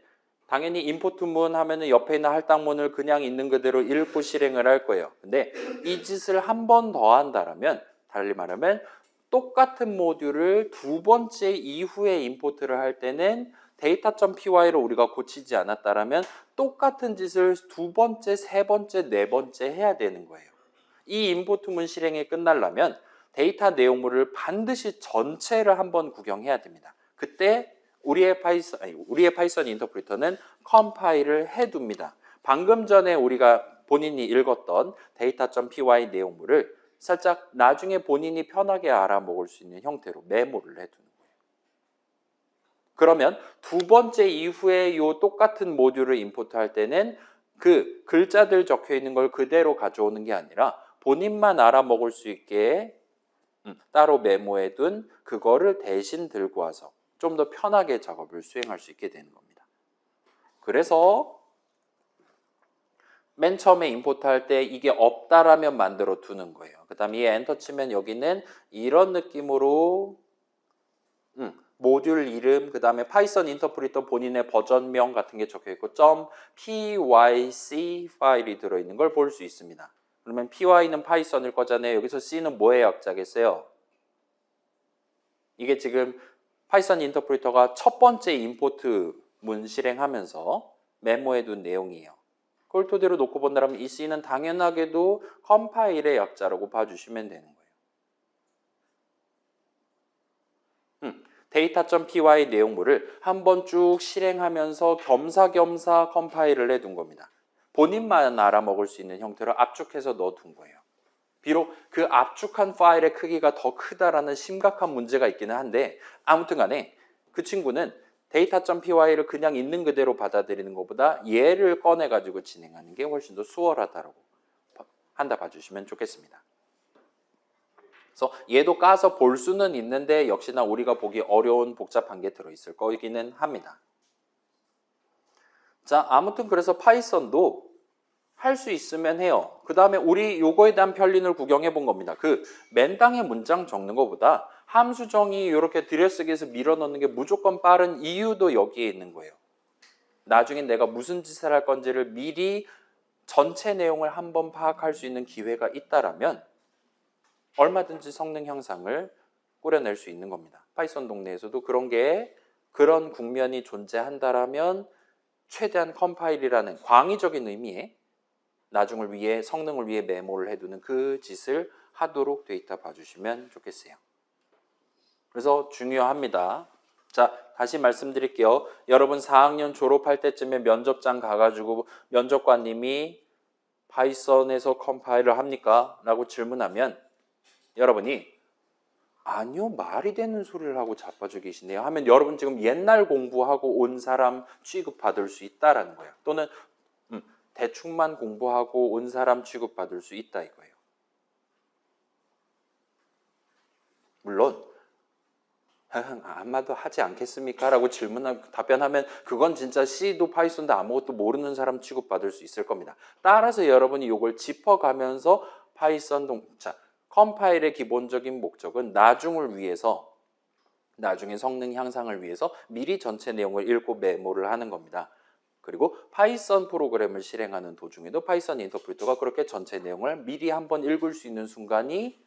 당연히 임포트문 하면은 옆에 있는 할당문을 그냥 있는 그대로 읽고 실행을 할 거예요. 근데 이 짓을 한 번 더 한다면, 달리 말하면 똑같은 모듈을 두 번째 이후에 임포트를 할 때는 data.py로 우리가 고치지 않았다면 똑같은 짓을 두 번째, 세 번째, 네 번째 해야 되는 거예요. 이 임포트문 실행이 끝나려면 데이터 내용물을 반드시 전체를 한번 구경해야 됩니다. 그때 우리의 파이썬 인터프리터는 컴파일을 해둡니다. 방금 전에 우리가 본인이 읽었던 data.py 내용물을 살짝 나중에 본인이 편하게 알아먹을 수 있는 형태로 메모를 해두는 거예요. 그러면 두 번째 이후에 이 똑같은 모듈을 임포트할 때는 그 글자들 적혀 있는 걸 그대로 가져오는 게 아니라 본인만 알아먹을 수 있게 따로 메모해둔 그거를 대신 들고 와서 좀 더 편하게 작업을 수행할 수 있게 되는 겁니다. 그래서 맨 처음에 임포트할 때 이게 없다라면 만들어 두는 거예요. 그 다음에 이 엔터 치면 여기는 이런 느낌으로 모듈 이름, 그 다음에 파이썬 인터프리터 본인의 버전명 같은 게 적혀 있고 .pyc 파일이 들어있는 걸 볼 수 있습니다. 그러면 py는 파이썬일 거잖아요. 여기서 c는 뭐의 약자겠어요? 이게 지금 파이썬 인터프리터가 첫 번째 임포트 문 실행하면서 메모해둔 내용이에요. 그걸 토대로 놓고 본다면 이 C는 당연하게도 컴파일의 약자라고 봐주시면 되는 거예요. data.py 내용물을 한번 쭉 실행하면서 겸사겸사 컴파일을 해둔 겁니다. 본인만 알아먹을 수 있는 형태로 압축해서 넣어둔 거예요. 비록 그 압축한 파일의 크기가 더 크다라는 심각한 문제가 있기는 한데 아무튼 간에 그 친구는 data.py를 그냥 있는 그대로 받아들이는 것보다 얘를 꺼내가지고 진행하는 게 훨씬 더 수월하다고 한다 봐주시면 좋겠습니다. 그래서 얘도 까서 볼 수는 있는데 역시나 우리가 보기 어려운 복잡한 게 들어있을 거기는 합니다. 자, 아무튼 그래서 파이썬도 할 수 있으면 해요. 그 다음에 우리 요거에 대한 편린을 구경해 본 겁니다. 그 맨땅에 문장 적는 것보다 함수 정의 이렇게 들여쓰기해서 밀어 넣는 게 무조건 빠른 이유도 여기에 있는 거예요. 나중에 내가 무슨 짓을 할 건지를 미리 전체 내용을 한번 파악할 수 있는 기회가 있다라면 얼마든지 성능 향상을 꾸려낼 수 있는 겁니다. 파이썬 동네에서도 그런 국면이 존재한다라면 최대한 컴파일이라는 광의적인 의미의 나중을 위해 성능을 위해 메모를 해두는 그 짓을 하도록 데이터 봐주시면 좋겠어요. 그래서 중요합니다. 자, 다시 말씀드릴게요. 여러분 4학년 졸업할 때쯤에 면접장 가가지고 면접관님이 파이썬에서 컴파일을 합니까? 라고 질문하면 여러분이 아니요, 말이 되는 소리를 하고 자빠져 계시네요 하면 여러분 지금 옛날 공부하고 온 사람 취급받을 수 있다라는 거예요. 또는 대충만 공부하고 온 사람 취급받을 수 있다 이거예요. 물론 아마도 하지 않겠습니까? 라고 답변하면 그건 진짜 C도 파이썬도 아무것도 모르는 사람 취급받을 수 있을 겁니다. 따라서 여러분이 이걸 짚어가면서 컴파일의 기본적인 목적은 나중을 위해서 나중에 성능 향상을 위해서 미리 전체 내용을 읽고 메모를 하는 겁니다. 그리고 파이썬 프로그램을 실행하는 도중에도 파이썬 인터프리터가 그렇게 전체 내용을 미리 한번 읽을 수 있는 순간이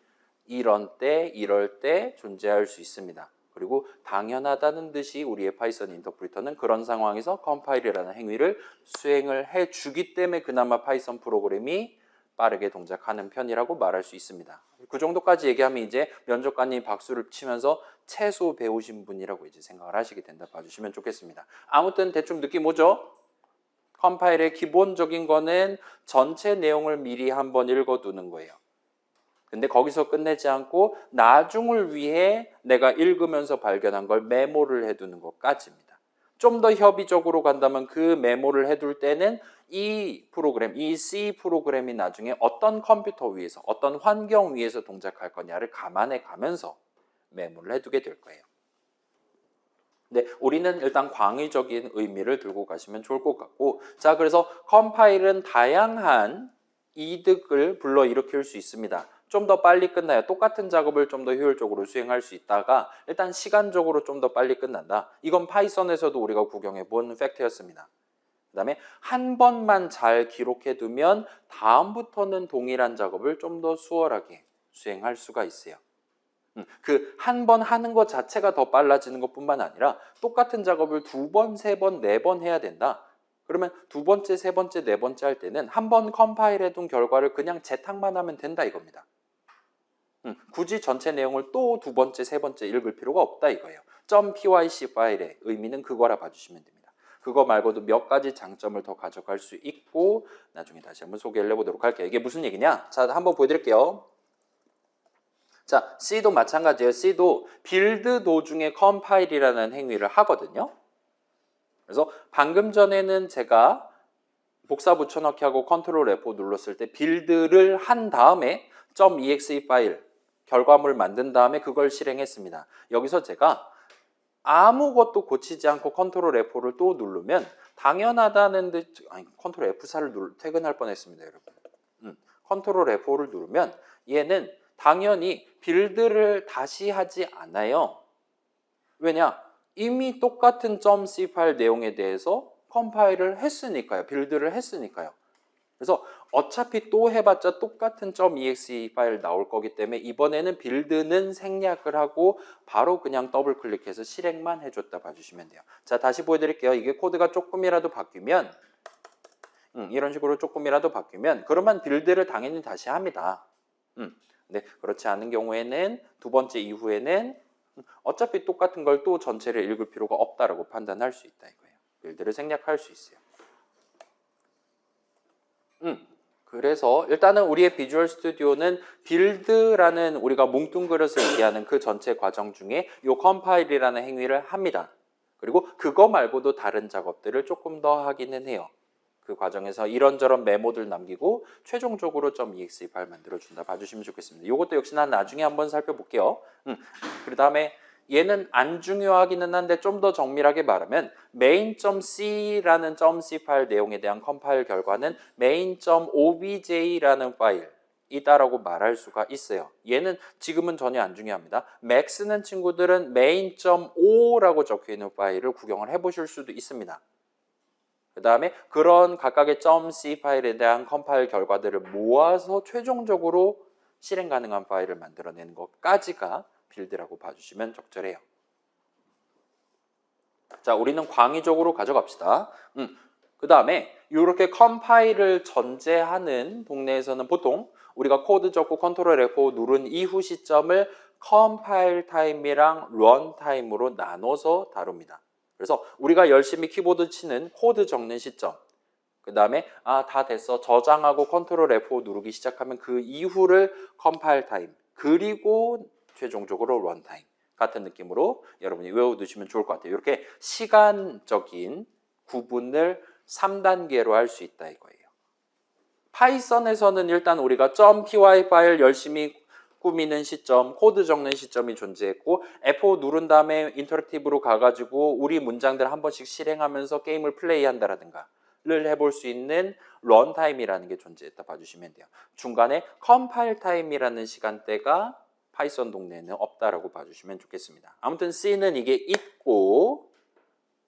이럴 때 존재할 수 있습니다. 그리고 당연하다는 듯이 우리의 파이썬 인터프리터는 그런 상황에서 컴파일이라는 행위를 수행을 해주기 때문에 그나마 파이썬 프로그램이 빠르게 동작하는 편이라고 말할 수 있습니다. 그 정도까지 얘기하면 이제 면접관님이 박수를 치면서 채소 배우신 분이라고 이제 생각을 하시게 된다 봐주시면 좋겠습니다. 아무튼 대충 느낌 오죠? 컴파일의 기본적인 거는 전체 내용을 미리 한번 읽어두는 거예요. 근데 거기서 끝내지 않고 나중을 위해 내가 읽으면서 발견한 걸 메모를 해두는 것까지입니다. 좀 더 협의적으로 간다면 그 메모를 해둘 때는 이 C 프로그램이 나중에 어떤 컴퓨터 위에서, 어떤 환경 위에서 동작할 거냐를 감안해 가면서 메모를 해두게 될 거예요. 근데 우리는 일단 광의적인 의미를 들고 가시면 좋을 것 같고, 자, 그래서 컴파일은 다양한 이득을 불러일으킬 수 있습니다. 좀 더 빨리 끝나요. 똑같은 작업을 좀 더 효율적으로 수행할 수 있다가 일단 시간적으로 좀 더 빨리 끝난다. 이건 파이썬에서도 우리가 구경해 본 팩트였습니다. 그 다음에 한 번만 잘 기록해 두면 다음부터는 동일한 작업을 좀 더 수월하게 수행할 수가 있어요. 그 한 번 하는 것 자체가 더 빨라지는 것뿐만 아니라 똑같은 작업을 두 번, 세 번, 네 번 해야 된다. 그러면 두 번째, 세 번째, 네 번째 할 때는 한 번 컴파일 해둔 결과를 그냥 재탕만 하면 된다 이겁니다. 굳이 전체 내용을 또 두 번째, 세 번째 읽을 필요가 없다 이거예요. .pyc 파일의 의미는 그거라 봐주시면 됩니다. 그거 말고도 몇 가지 장점을 더 가져갈 수 있고 나중에 다시 한번 소개를 해보도록 할게요. 이게 무슨 얘기냐? 자, 한번 보여드릴게요. 자, C도 마찬가지예요. C도 빌드 도중에 컴파일이라는 행위를 하거든요. 그래서 방금 전에는 제가 복사 붙여넣기 하고 컨트롤 F5 눌렀을 때 빌드를 한 다음에 .exe 파일 결과물 만든 다음에 그걸 실행했습니다. 여기서 제가 아무것도 고치지 않고 컨트롤 F4를 또 누르면 당연하다는 듯, 아니 컨트롤 F4를 퇴근할 뻔했습니다, 여러분. 컨트롤 F4를 누르면 얘는 당연히 빌드를 다시 하지 않아요. 왜냐? 이미 똑같은 .c 파일 내용에 대해서 컴파일을 했으니까요. 빌드를 했으니까요. 그래서 어차피 또 해봤자 똑같은 .exe 파일 나올 거기 때문에 이번에는 빌드는 생략을 하고 바로 그냥 더블 클릭해서 실행만 해줬다 봐주시면 돼요. 자, 다시 보여드릴게요. 이게 코드가 조금이라도 바뀌면 이런 식으로 조금이라도 바뀌면 그러면 빌드를 당연히 다시 합니다. 네, 그렇지 않은 경우에는 두 번째 이후에는 어차피 똑같은 걸 또 전체를 읽을 필요가 없다라고 판단할 수 있다 이거예요. 빌드를 생략할 수 있어요. 그래서 일단은 우리의 비주얼 스튜디오는 빌드라는 우리가 뭉뚱그려서 얘기하는 그 전체 과정 중에 이 컴파일이라는 행위를 합니다. 그리고 그거 말고도 다른 작업들을 조금 더 하기는 해요. 그 과정에서 이런저런 메모들 남기고 최종적으로 .exe 파일 만들어준다 봐주시면 좋겠습니다. 이것도 역시나 나중에 한번 살펴볼게요. 그 다음에 얘는 안 중요하기는 한데 좀 더 정밀하게 말하면 main.c라는 .c 파일 내용에 대한 컴파일 결과는 main.obj라는 파일이다라고 말할 수가 있어요. 얘는 지금은 전혀 안 중요합니다. Mac 쓰는 친구들은 main.o라고 적혀있는 파일을 구경을 해보실 수도 있습니다. 그 다음에 그런 각각의 .c 파일에 대한 컴파일 결과들을 모아서 최종적으로 실행 가능한 파일을 만들어내는 것까지가 빌드라고 봐주시면 적절해요. 자, 우리는 광의적으로 가져갑시다. 그 다음에 이렇게 컴파일을 전제하는 동네에서는 보통 우리가 코드 적고 컨트롤 F5 누른 이후 시점을 컴파일 타임이랑 런 타임으로 나눠서 다룹니다. 그래서 우리가 열심히 키보드 치는 코드 적는 시점, 그 다음에 다 됐어 저장하고 컨트롤 F5 누르기 시작하면 그 이후를 컴파일 타임, 그리고 최종적으로 런타임 같은 느낌으로 여러분이 외워두시면 좋을 것 같아요. 이렇게 시간적인 구분을 3단계로 할 수 있다 이거예요. 파이썬에서는 일단 우리가 .py 파일 열심히 꾸미는 시점, 코드 적는 시점이 존재했고 F5 누른 다음에 인터랙티브로 가가지고 우리 문장들 한 번씩 실행하면서 게임을 플레이한다라든가 를 해볼 수 있는 런타임이라는 게 존재했다 봐주시면 돼요. 중간에 컴파일 타임이라는 시간대가 파이썬 동네에는 없다라고 봐주시면 좋겠습니다. 아무튼 C는 이게 있고,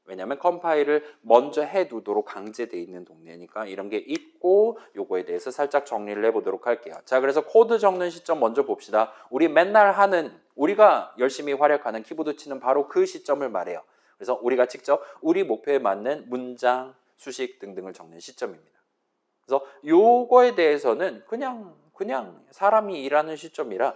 왜냐하면 컴파일을 먼저 해두도록 강제되어 있는 동네니까 이런 게 있고, 요거에 대해서 살짝 정리를 해보도록 할게요. 자, 그래서 코드 적는 시점 먼저 봅시다. 우리 맨날 하는, 우리가 열심히 활약하는 키보드 치는 바로 그 시점을 말해요. 그래서 우리가 직접 우리 목표에 맞는 문장, 수식 등등을 적는 시점입니다. 그래서 요거에 대해서는 그냥 사람이 일하는 시점이라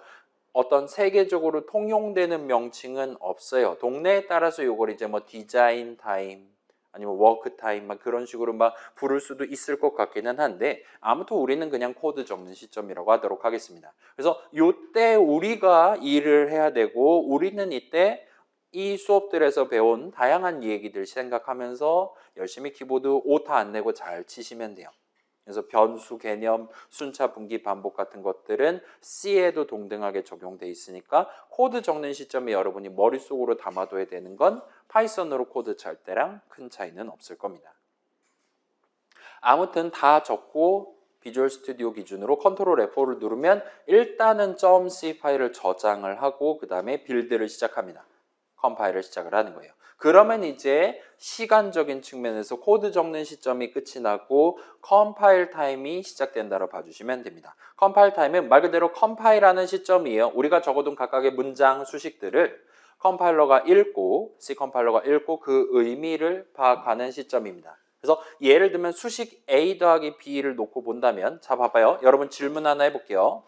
어떤 세계적으로 통용되는 명칭은 없어요. 동네에 따라서 요걸 이제 뭐 디자인 타임 아니면 워크 타임 막 그런 식으로 막 부를 수도 있을 것 같기는 한데 아무튼 우리는 그냥 코드 적는 시점이라고 하도록 하겠습니다. 그래서 요때 우리가 일을 해야 되고 우리는 이때 이 수업들에서 배운 다양한 얘기들 생각하면서 열심히 키보드 오타 안 내고 잘 치시면 돼요. 그래서 변수 개념, 순차, 분기, 반복 같은 것들은 C에도 동등하게 적용돼 있으니까 코드 적는 시점에 여러분이 머릿속으로 담아둬야 되는 건 파이썬으로 코드 짤 때랑 큰 차이는 없을 겁니다. 아무튼 다 적고 비주얼 스튜디오 기준으로 컨트롤 F4를 누르면 일단은 .c 파일을 저장을 하고 그 다음에 빌드를 시작합니다. 컴파일을 시작을 하는 거예요. 그러면 이제 시간적인 측면에서 코드 적는 시점이 끝이 나고 컴파일 타임이 시작된다고 봐주시면 됩니다. 컴파일 타임은 말 그대로 컴파일하는 시점이에요. 우리가 적어둔 각각의 문장 수식들을 컴파일러가 읽고 C 컴파일러가 읽고 그 의미를 파악하는 시점입니다. 그래서 예를 들면 수식 A 더하기 B를 놓고 본다면 자 봐봐요. 여러분 질문 하나 해볼게요.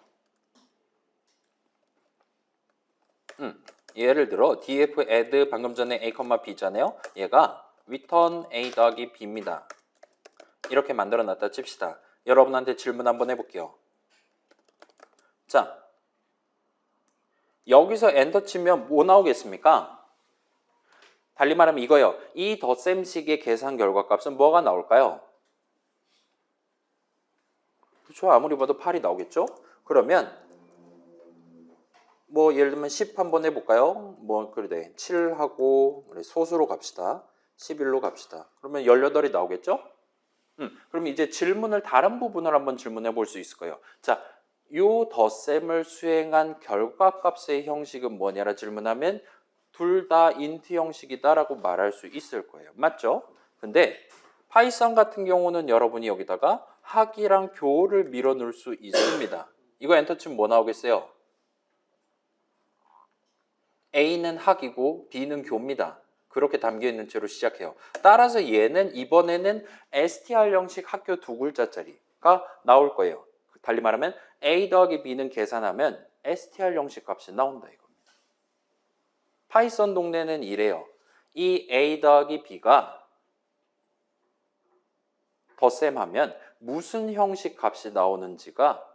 예를 들어 df add 방금 전에 a, b잖아요. 얘가 return a 더하기 b입니다. 이렇게 만들어 놨다 칩시다. 여러분한테 질문 한번 해볼게요. 자, 여기서 엔터 치면 뭐 나오겠습니까? 달리 말하면 이거요. 이 덧셈식의 계산 결과값은 뭐가 나올까요? 그렇죠. 아무리 봐도 8이 나오겠죠? 그러면 뭐 예를 들면 10 한번 해볼까요? 뭐 그래 7하고 소수로 갑시다. 11로 갑시다. 그러면 18이 나오겠죠? 그럼 이제 질문을 다른 부분을 한번 질문해 볼 수 있을 거예요. 자, 요 덧셈을 수행한 결과값의 형식은 뭐냐라 질문하면 둘 다 인트 형식이다라고 말할 수 있을 거예요. 맞죠? 근데 파이썬 같은 경우는 여러분이 여기다가 학이랑 교를 밀어 넣을 수 있습니다. 이거 엔터 치면 뭐 나오겠어요? A는 학이고 B는 교입니다. 그렇게 담겨있는 채로 시작해요. 따라서 얘는 이번에는 str 형식 학교 두 글자짜리가 나올 거예요. 달리 말하면 A 더하기 B는 계산하면 str 형식 값이 나온다 이겁니다. 파이썬 동네는 이래요. 이 A 더하기 B가 덧셈하면 무슨 형식 값이 나오는지가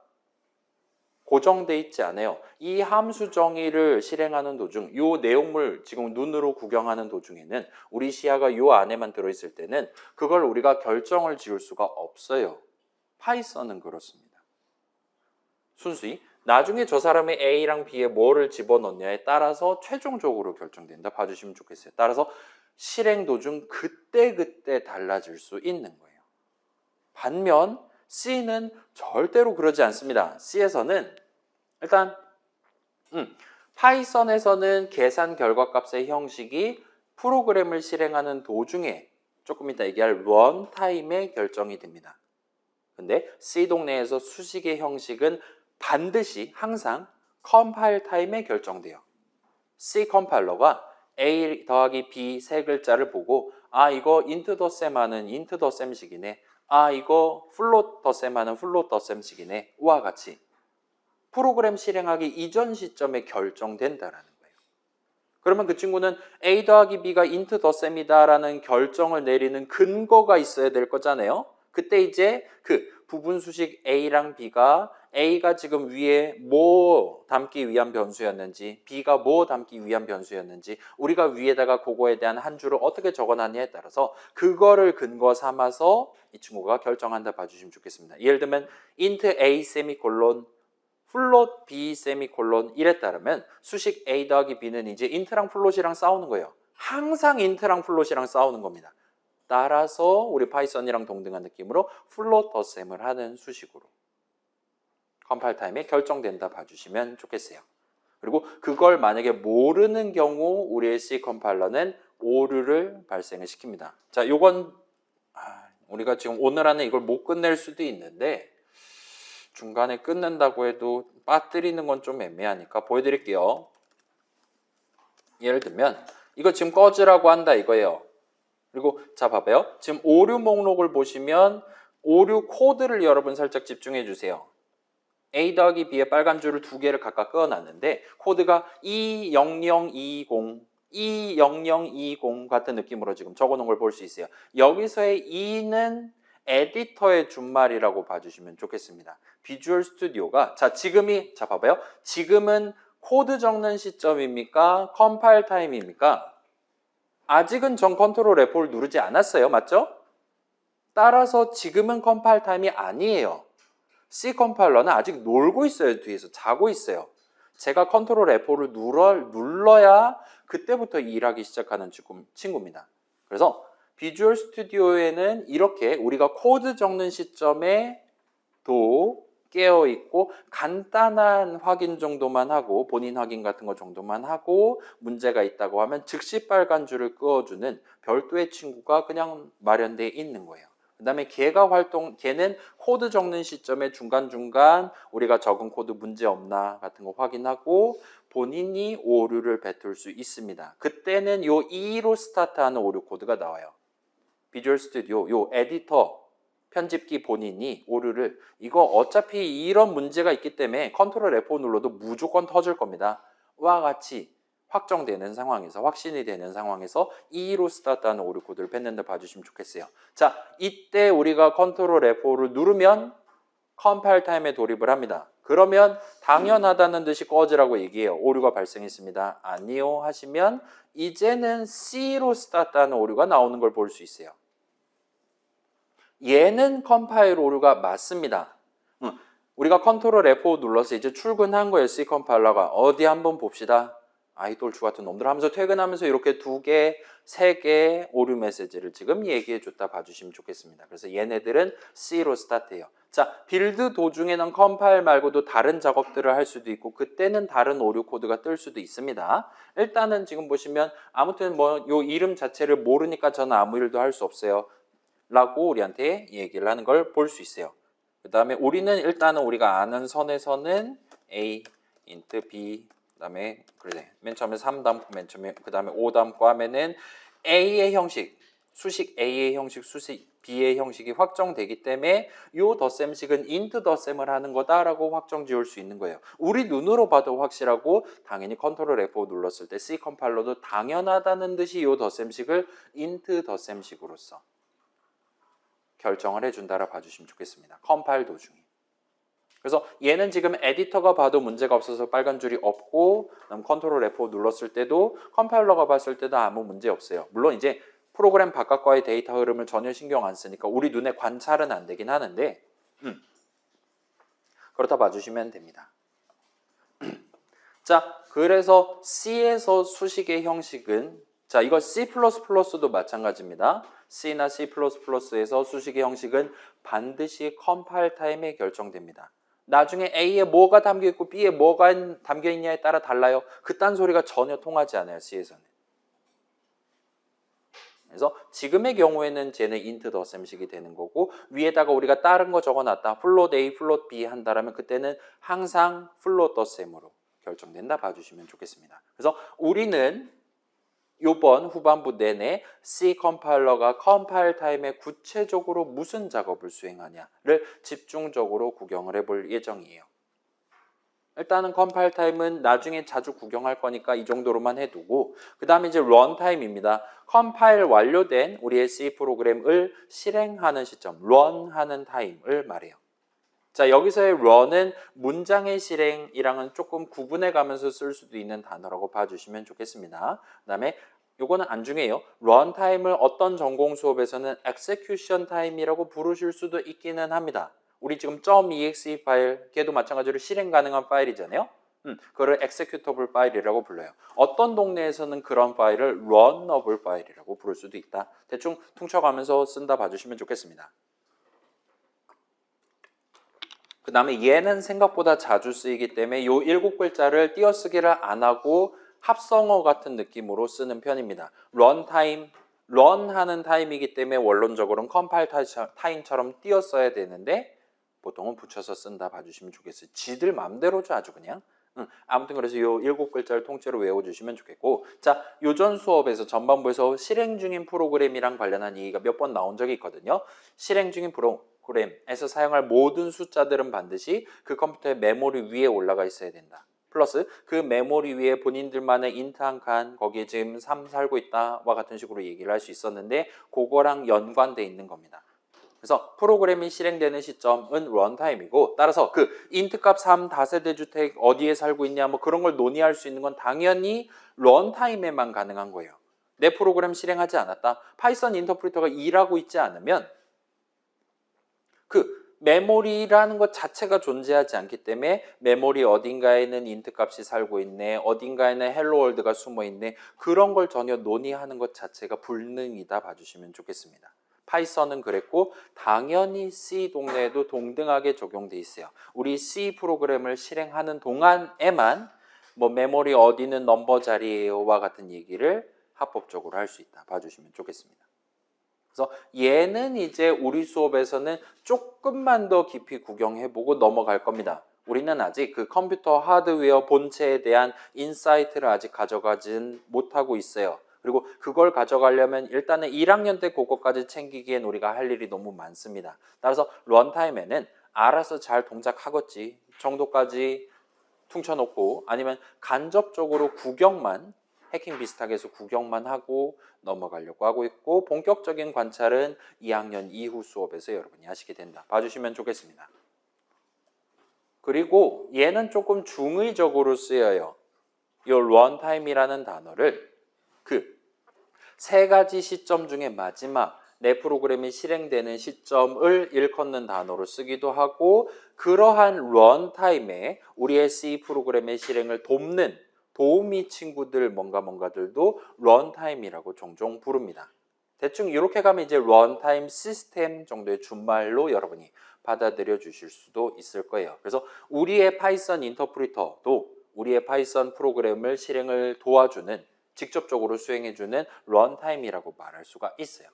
고정돼 있지 않아요. 이 함수 정의를 실행하는 도중 이 내용물 지금 눈으로 구경하는 도중에는 우리 시야가 이 안에만 들어있을 때는 그걸 우리가 결정을 지을 수가 없어요. 파이썬은 그렇습니다. 순수히 나중에 저 사람의 A랑 B에 뭐를 집어넣냐에 따라서 최종적으로 결정된다 봐주시면 좋겠어요. 따라서 실행 도중 그때그때 달라질 수 있는 거예요. 반면 C는 절대로 그러지 않습니다. C에서는 일단 파이썬에서는 계산 결과값의 형식이 프로그램을 실행하는 도중에 조금 이따 얘기할 런타임에 결정이 됩니다. 근데 C 동네에서 수식의 형식은 반드시 항상 컴파일 타임에 결정돼요. C 컴파일러가 A 더하기 B 세 글자를 보고 아 이거 인트 덧셈 하는 인트 덧셈식이네. 아 이거 플롯 덧셈 하는 플롯 덧셈식이네. 와 같이 프로그램 실행하기 이전 시점에 결정된다라는 거예요. 그러면 그 친구는 A 더하기 B가 인트 덧셈이다라는 결정을 내리는 근거가 있어야 될 거잖아요. 그때 이제 그 부분 수식 A랑 B가 A가 지금 위에 뭐 담기 위한 변수였는지 B가 뭐 담기 위한 변수였는지 우리가 위에다가 그거에 대한 한 줄을 어떻게 적어놨냐에 따라서 그거를 근거 삼아서 이 친구가 결정한다 봐주시면 좋겠습니다. 예를 들면 int A 세미콜론 플롯 B 세미콜론 1에 따르면 수식 A 더하기 B는 이제 인트랑 플롯이랑 싸우는 거예요. 항상 인트랑 플롯이랑 싸우는 겁니다. 따라서 우리 파이썬이랑 동등한 느낌으로 플롯 덧셈을 하는 수식으로 컴파일 타임에 결정된다 봐주시면 좋겠어요. 그리고 그걸 만약에 모르는 경우 우리의 C 컴파일러는 오류를 발생을 시킵니다. 자, 요건 우리가 지금 오늘 안에 이걸 못 끝낼 수도 있는데 중간에 끊는다고 해도 빠뜨리는 건 좀 애매하니까 보여드릴게요. 예를 들면 이거 지금 꺼지라고 한다 이거예요. 그리고 자 봐봐요. 지금 오류 목록을 보시면 오류 코드를 여러분 살짝 집중해 주세요. A 더하기 B의 빨간 줄을 두 개를 각각 그어놨는데 코드가 20020, 20020 같은 느낌으로 지금 적어놓은 걸 볼 수 있어요. 여기서의 2는 에디터의 준말이라고 봐주시면 좋겠습니다. 비주얼 스튜디오가 자 봐봐요. 지금은 코드 적는 시점입니까? 컴파일 타임입니까? 아직은 전 컨트롤 F4를 누르지 않았어요. 맞죠? 따라서 지금은 컴파일 타임이 아니에요. C 컴파일러는 아직 놀고 있어요. 뒤에서 자고 있어요. 제가 컨트롤 F4를 눌러야 그때부터 일하기 시작하는 친구입니다. 그래서 비주얼 스튜디오에는 이렇게 우리가 코드 적는 시점에도 깨어 있고 간단한 확인 정도만 하고 본인 확인 같은 거 정도만 하고 문제가 있다고 하면 즉시 빨간 줄을 끄어주는 별도의 친구가 그냥 마련되어 있는 거예요. 그 다음에 걔는 코드 적는 시점에 중간중간 우리가 적은 코드 문제 없나 같은 거 확인하고 본인이 오류를 뱉을 수 있습니다. 그때는 요 E로 스타트하는 오류 코드가 나와요. 비주얼 스튜디오 요 에디터 편집기 본인이 오류를 이거 어차피 이런 문제가 있기 때문에 컨트롤 F5 눌러도 무조건 터질 겁니다. 와 같이 확정되는 상황에서 확신이 되는 상황에서 2로 스타트하는 오류 코드를 뱉는데 봐주시면 좋겠어요. 자, 이때 우리가 컨트롤 F5를 누르면 컴파일 타임에 돌입을 합니다. 그러면 당연하다는 듯이 꺼지라고 얘기해요. 오류가 발생했습니다. 아니요 하시면 이제는 C로 스타트하는 오류가 나오는 걸 볼 수 있어요. 얘는 컴파일 오류가 맞습니다. 우리가 컨트롤 F5 눌러서 이제 출근한 거예요. C 컴파일러가. 어디 한번 봅시다. 아이돌주 같은 놈들 하면서 퇴근하면서 이렇게 2개, 3개 오류 메시지를 지금 얘기해 줬다 봐주시면 좋겠습니다. 그래서 얘네들은 C로 스타트해요. 자, 빌드 도중에는 컴파일 말고도 다른 작업들을 할 수도 있고 그때는 다른 오류 코드가 뜰 수도 있습니다. 일단은 지금 보시면 아무튼 뭐 요 이름 자체를 모르니까 저는 아무 일도 할 수 없어요. 라고 우리한테 얘기를 하는 걸 볼 수 있어요. 그 다음에 우리는 일단은 우리가 아는 선에서는 A, int B, 그 다음에 그래 맨 처음에 3 담고 맨 처음에 그 다음에 5 담고 하면은 A의 형식, 수식 A의 형식, 수식 B의 형식이 확정되기 때문에 요 덧셈식은 int 덧셈을 하는 거다라고 확정 지을 수 있는 거예요. 우리 눈으로 봐도 확실하고 당연히 컨트롤 F5 눌렀을 때 C 컴파일러도 당연하다는 듯이 요 덧셈식을 int 덧셈식으로써 결정을 해준다라 봐주시면 좋겠습니다. 컴파일 도중에. 그래서 얘는 지금 에디터가 봐도 문제가 없어서 빨간 줄이 없고 컨트롤 F5 눌렀을 때도 컴파일러가 봤을 때도 아무 문제 없어요. 물론 이제 프로그램 바깥과의 데이터 흐름을 전혀 신경 안 쓰니까 우리 눈에 관찰은 안 되긴 하는데 그렇다 봐주시면 됩니다. 자, 그래서 C에서 수식의 형식은 자, 이거 C++도 마찬가지입니다. C나 C++에서 수식의 형식은 반드시 컴파일 타임에 결정됩니다. 나중에 A에 뭐가 담겨있고 B에 뭐가 담겨있냐에 따라 달라요. 그딴 소리가 전혀 통하지 않아요. C에서는. 그래서 지금의 경우에는 쟤는 int 덧셈식이 되는 거고 위에다가 우리가 다른 거 적어놨다. float A, float B 한다라면 그때는 항상 float 덧셈으로 결정된다 봐주시면 좋겠습니다. 그래서 우리는 요번 후반부 내내 C 컴파일러가 컴파일 타임에 구체적으로 무슨 작업을 수행하냐를 집중적으로 구경을 해볼 예정이에요. 일단은 컴파일 타임은 나중에 자주 구경할 거니까 이 정도로만 해두고 그 다음에 이제 런타임입니다. 컴파일 완료된 우리의 C 프로그램을 실행하는 시점, 런하는 타임을 말해요. 자, 여기서의 run은 문장의 실행이랑은 조금 구분해 가면서 쓸 수도 있는 단어라고 봐주시면 좋겠습니다. 그 다음에 요거는 안중에요. run 타임을 어떤 전공 수업에서는 execution 타임이라고 부르실 수도 있기는 합니다. 우리 지금 .exe 파일, 걔도 마찬가지로 실행 가능한 파일이잖아요. 그거를 executable 파일이라고 불러요. 어떤 동네에서는 그런 파일을 runnable 파일이라고 부를 수도 있다. 대충 퉁쳐가면서 쓴다 봐주시면 좋겠습니다. 그 다음에 얘는 생각보다 자주 쓰이기 때문에 요 7글자를 띄어쓰기를 안 하고 합성어 같은 느낌으로 쓰는 편입니다. 런타임, 런하는 타임이기 때문에 원론적으로는 컴파일 타임처럼 띄어써야 되는데 보통은 붙여서 쓴다 봐주시면 좋겠어요. 지들 맘대로죠 아주 그냥. 아무튼 그래서 요 7글자를 통째로 외워주시면 좋겠고 자, 요전 수업에서 전반부에서 실행 중인 프로그램이랑 관련한 얘기가 몇 번 나온 적이 있거든요. 실행 중인 프로그램에서 사용할 모든 숫자들은 반드시 그 컴퓨터의 메모리 위에 올라가 있어야 된다. 플러스 그 메모리 위에 본인들만의 인트 한 칸, 거기에 지금 3 살고 있다와 같은 식으로 얘기를 할 수 있었는데 그거랑 연관돼 있는 겁니다. 그래서 프로그램이 실행되는 시점은 런타임이고 따라서 그 인트값 3 다세대 주택 어디에 살고 있냐 뭐 그런 걸 논의할 수 있는 건 당연히 런타임에만 가능한 거예요. 내 프로그램 실행하지 않았다. 파이썬 인터프리터가 일하고 있지 않으면 그 메모리라는 것 자체가 존재하지 않기 때문에 메모리 어딘가에는 인트 값이 살고 있네, 어딘가에는 헬로 월드가 숨어 있네, 그런 걸 전혀 논의하는 것 자체가 불능이다 봐주시면 좋겠습니다. 파이썬은 그랬고 당연히 C 동네에도 동등하게 적용돼 있어요. 우리 C 프로그램을 실행하는 동안에만 뭐 메모리 어디는 넘버 자리예요와 같은 얘기를 합법적으로 할 수 있다 봐주시면 좋겠습니다. 그래서 얘는 이제 우리 수업에서는 조금만 더 깊이 구경해보고 넘어갈 겁니다. 우리는 아직 그 컴퓨터 하드웨어 본체에 대한 인사이트를 아직 가져가진 못하고 있어요. 그리고 그걸 가져가려면 일단은 1학년 때 그것까지 챙기기엔 우리가 할 일이 너무 많습니다. 따라서 런타임에는 알아서 잘 동작하겠지 정도까지 퉁쳐놓고 아니면 간접적으로 구경만 해킹 비슷하게 해서 구경만 하고 넘어가려고 하고 있고 본격적인 관찰은 2학년 이후 수업에서 여러분이 하시게 된다. 봐주시면 좋겠습니다. 그리고 얘는 조금 중의적으로 쓰여요. 이 런타임이라는 단어를 그 세 가지 시점 중에 마지막 내 프로그램이 실행되는 시점을 일컫는 단어로 쓰기도 하고 그러한 런타임에 우리의 C 프로그램의 실행을 돕는 도우미 친구들 뭔가들도 런타임이라고 종종 부릅니다. 대충 이렇게 가면 이제 런타임 시스템 정도의 준말로 여러분이 받아들여 주실 수도 있을 거예요. 그래서 우리의 파이썬 인터프리터도 우리의 파이썬 프로그램을 실행을 도와주는 직접적으로 수행해주는 런타임이라고 말할 수가 있어요.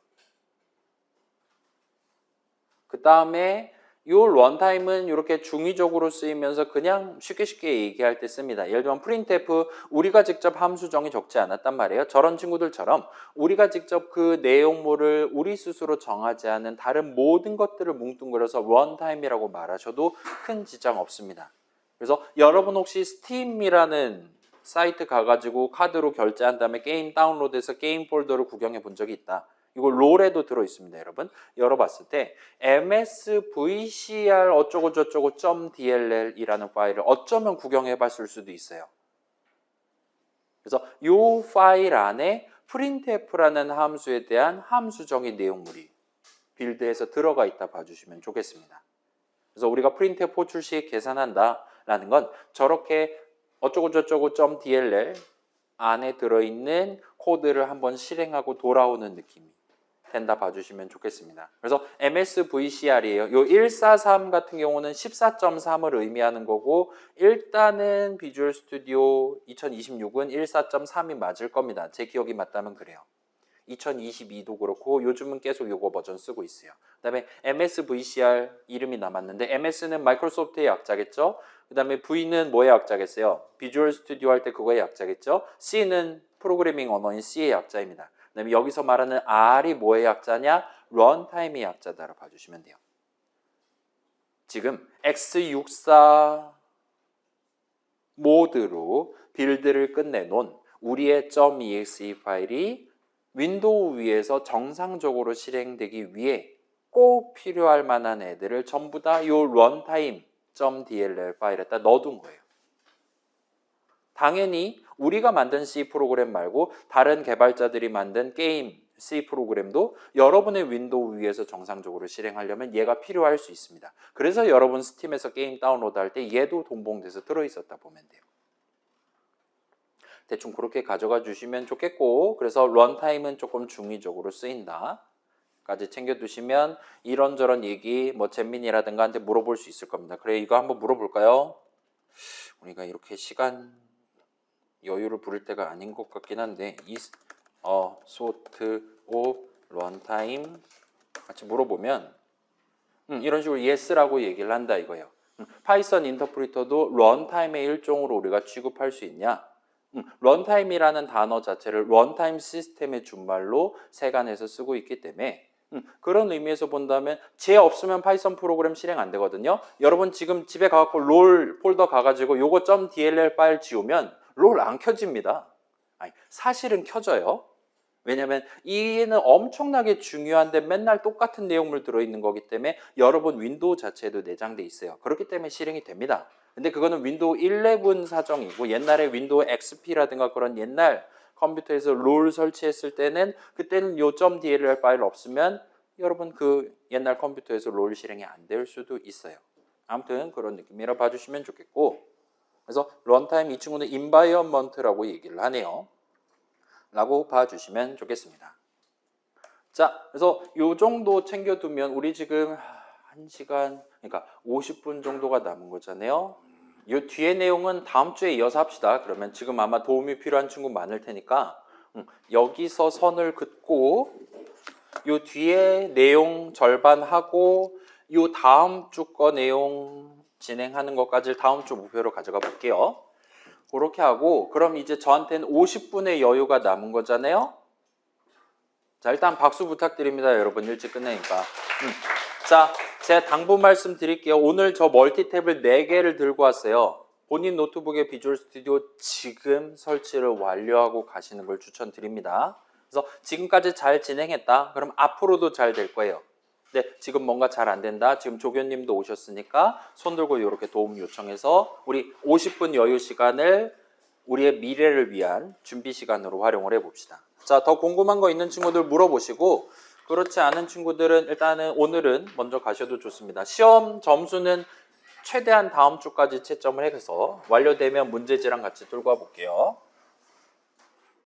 그 다음에 이 런타임은 이렇게 중의적으로 쓰이면서 그냥 쉽게 얘기할 때 씁니다. 예를 들면 printf 우리가 직접 함수 정의 적지 않았단 말이에요. 저런 친구들처럼 우리가 직접 그 내용물을 우리 스스로 정하지 않은 다른 모든 것들을 뭉뚱그려서 런타임이라고 말하셔도 큰 지장 없습니다. 그래서 여러분 혹시 스팀이라는 사이트 가가지고 카드로 결제한 다음에 게임 다운로드해서 게임 폴더를 구경해 본 적이 있다. 이거 롤에도 들어있습니다, 여러분. 열어봤을 때 msvcr 어쩌고저쩌고 .dll이라는 파일을 어쩌면 구경해 봤을 수도 있어요. 그래서 이 파일 안에 printf라는 함수에 대한 함수 정의 내용물이 빌드에서 들어가 있다 봐주시면 좋겠습니다. 그래서 우리가 printf 호출 시 계산한다라는 건 저렇게 어쩌고저쩌고 .dll 안에 들어있는 코드를 한번 실행하고 돌아오는 느낌이 된다 봐주시면 좋겠습니다. 그래서 MSVCR이에요. 요 143 같은 경우는 14.3을 의미하는 거고 일단은 비주얼 스튜디오 2026은 14.3이 맞을 겁니다. 제 기억이 맞다면 그래요. 2022도 그렇고 요즘은 계속 요거 버전 쓰고 있어요. 그 다음에 MSVCR 이름이 남았는데 MS는 마이크로소프트의 약자겠죠. 그 다음에 V는 뭐의 약자겠어요? 비주얼 스튜디오 할 때 그거의 약자겠죠. C는 프로그래밍 언어인 C의 약자입니다. 그 다음에 여기서 말하는 R이 뭐의 약자냐? 런타임의 약자다라고 봐주시면 돼요. 지금 x64 모드로 빌드를 끝내놓은 우리의 .exe 파일이 윈도우 위에서 정상적으로 실행되기 위해 꼭 필요할 만한 애들을 전부 다 이 runtime .dll 파일에다 넣어둔 거예요. 당연히 우리가 만든 C 프로그램 말고 다른 개발자들이 만든 게임 C 프로그램도 여러분의 윈도우 위에서 정상적으로 실행하려면 얘가 필요할 수 있습니다. 그래서 여러분 스팀에서 게임 다운로드 할 때 얘도 동봉돼서 들어있었다 보면 돼요. 대충 그렇게 가져가 주시면 좋겠고 그래서 런타임은 조금 중의적으로 쓰인다 까지 챙겨두시면 이런저런 얘기 뭐 잼민이라든가 한테 물어볼 수 있을 겁니다. 그래 이거 한번 물어볼까요? 우리가 이렇게 시간 여유를 부릴 때가 아닌 것 같긴 한데 is a sort of runtime 같이 물어보면 이런 식으로 yes라고 얘기를 한다 이거예요. 파이썬 인터프리터도 런타임의 일종으로 우리가 취급할 수 있냐? 런타임이라는 단어 자체를 런타임 시스템의 준말로 세간에서 쓰고 있기 때문에 그런 의미에서 본다면 쟤 없으면 파이썬 프로그램 실행 안 되거든요. 여러분 지금 집에 가갖고 롤 폴더 가가지고 요거 .dll 파일 지우면 롤 안 켜집니다. 아니, 사실은 켜져요. 왜냐하면 이는 엄청나게 중요한데 맨날 똑같은 내용물 들어있는 거기 때문에 여러분 윈도우 자체에도 내장돼 있어요. 그렇기 때문에 실행이 됩니다. 근데 그거는 윈도우 11 사정이고 옛날에 윈도우 XP라든가 그런 옛날 컴퓨터에서 롤 설치했을 때는 그때는 요 .dll 파일 없으면 여러분 그 옛날 컴퓨터에서 롤 실행이 안 될 수도 있어요. 아무튼 그런 느낌이라 봐주시면 좋겠고, 그래서 런타임 이 친구는 environment라고 얘기를 하네요. 라고 봐주시면 좋겠습니다. 자, 그래서 요 정도 챙겨두면 우리 지금 1시간, 그러니까 50분 정도가 남은 거잖아요. 요 뒤에 내용은 다음 주에 이어서 합시다. 그러면 지금 아마 도움이 필요한 친구 많을 테니까 여기서 선을 긋고 요 뒤에 내용 절반 하고 요 다음 주 거 내용 진행하는 것까지 다음 주 목표로 가져가 볼게요. 그렇게 하고 그럼 이제 저한테는 50분의 여유가 남은 거잖아요. 자, 일단 박수 부탁드립니다. 여러분 일찍 끝내니까. 자, 제가 당부 말씀 드릴게요. 오늘 저 멀티탭을 4개를 들고 왔어요. 본인 노트북에 비주얼 스튜디오 지금 설치를 완료하고 가시는 걸 추천드립니다. 그래서 지금까지 잘 진행했다. 그럼 앞으로도 잘 될 거예요. 근데 지금 뭔가 잘 안 된다. 지금 조교님도 오셨으니까 손 들고 이렇게 도움 요청해서 우리 50분 여유 시간을 우리의 미래를 위한 준비 시간으로 활용을 해봅시다. 자, 더 궁금한 거 있는 친구들 물어보시고 그렇지 않은 친구들은 일단은 오늘은 먼저 가셔도 좋습니다. 시험 점수는 최대한 다음 주까지 채점을 해서 완료되면 문제지랑 같이 들고 와 볼게요.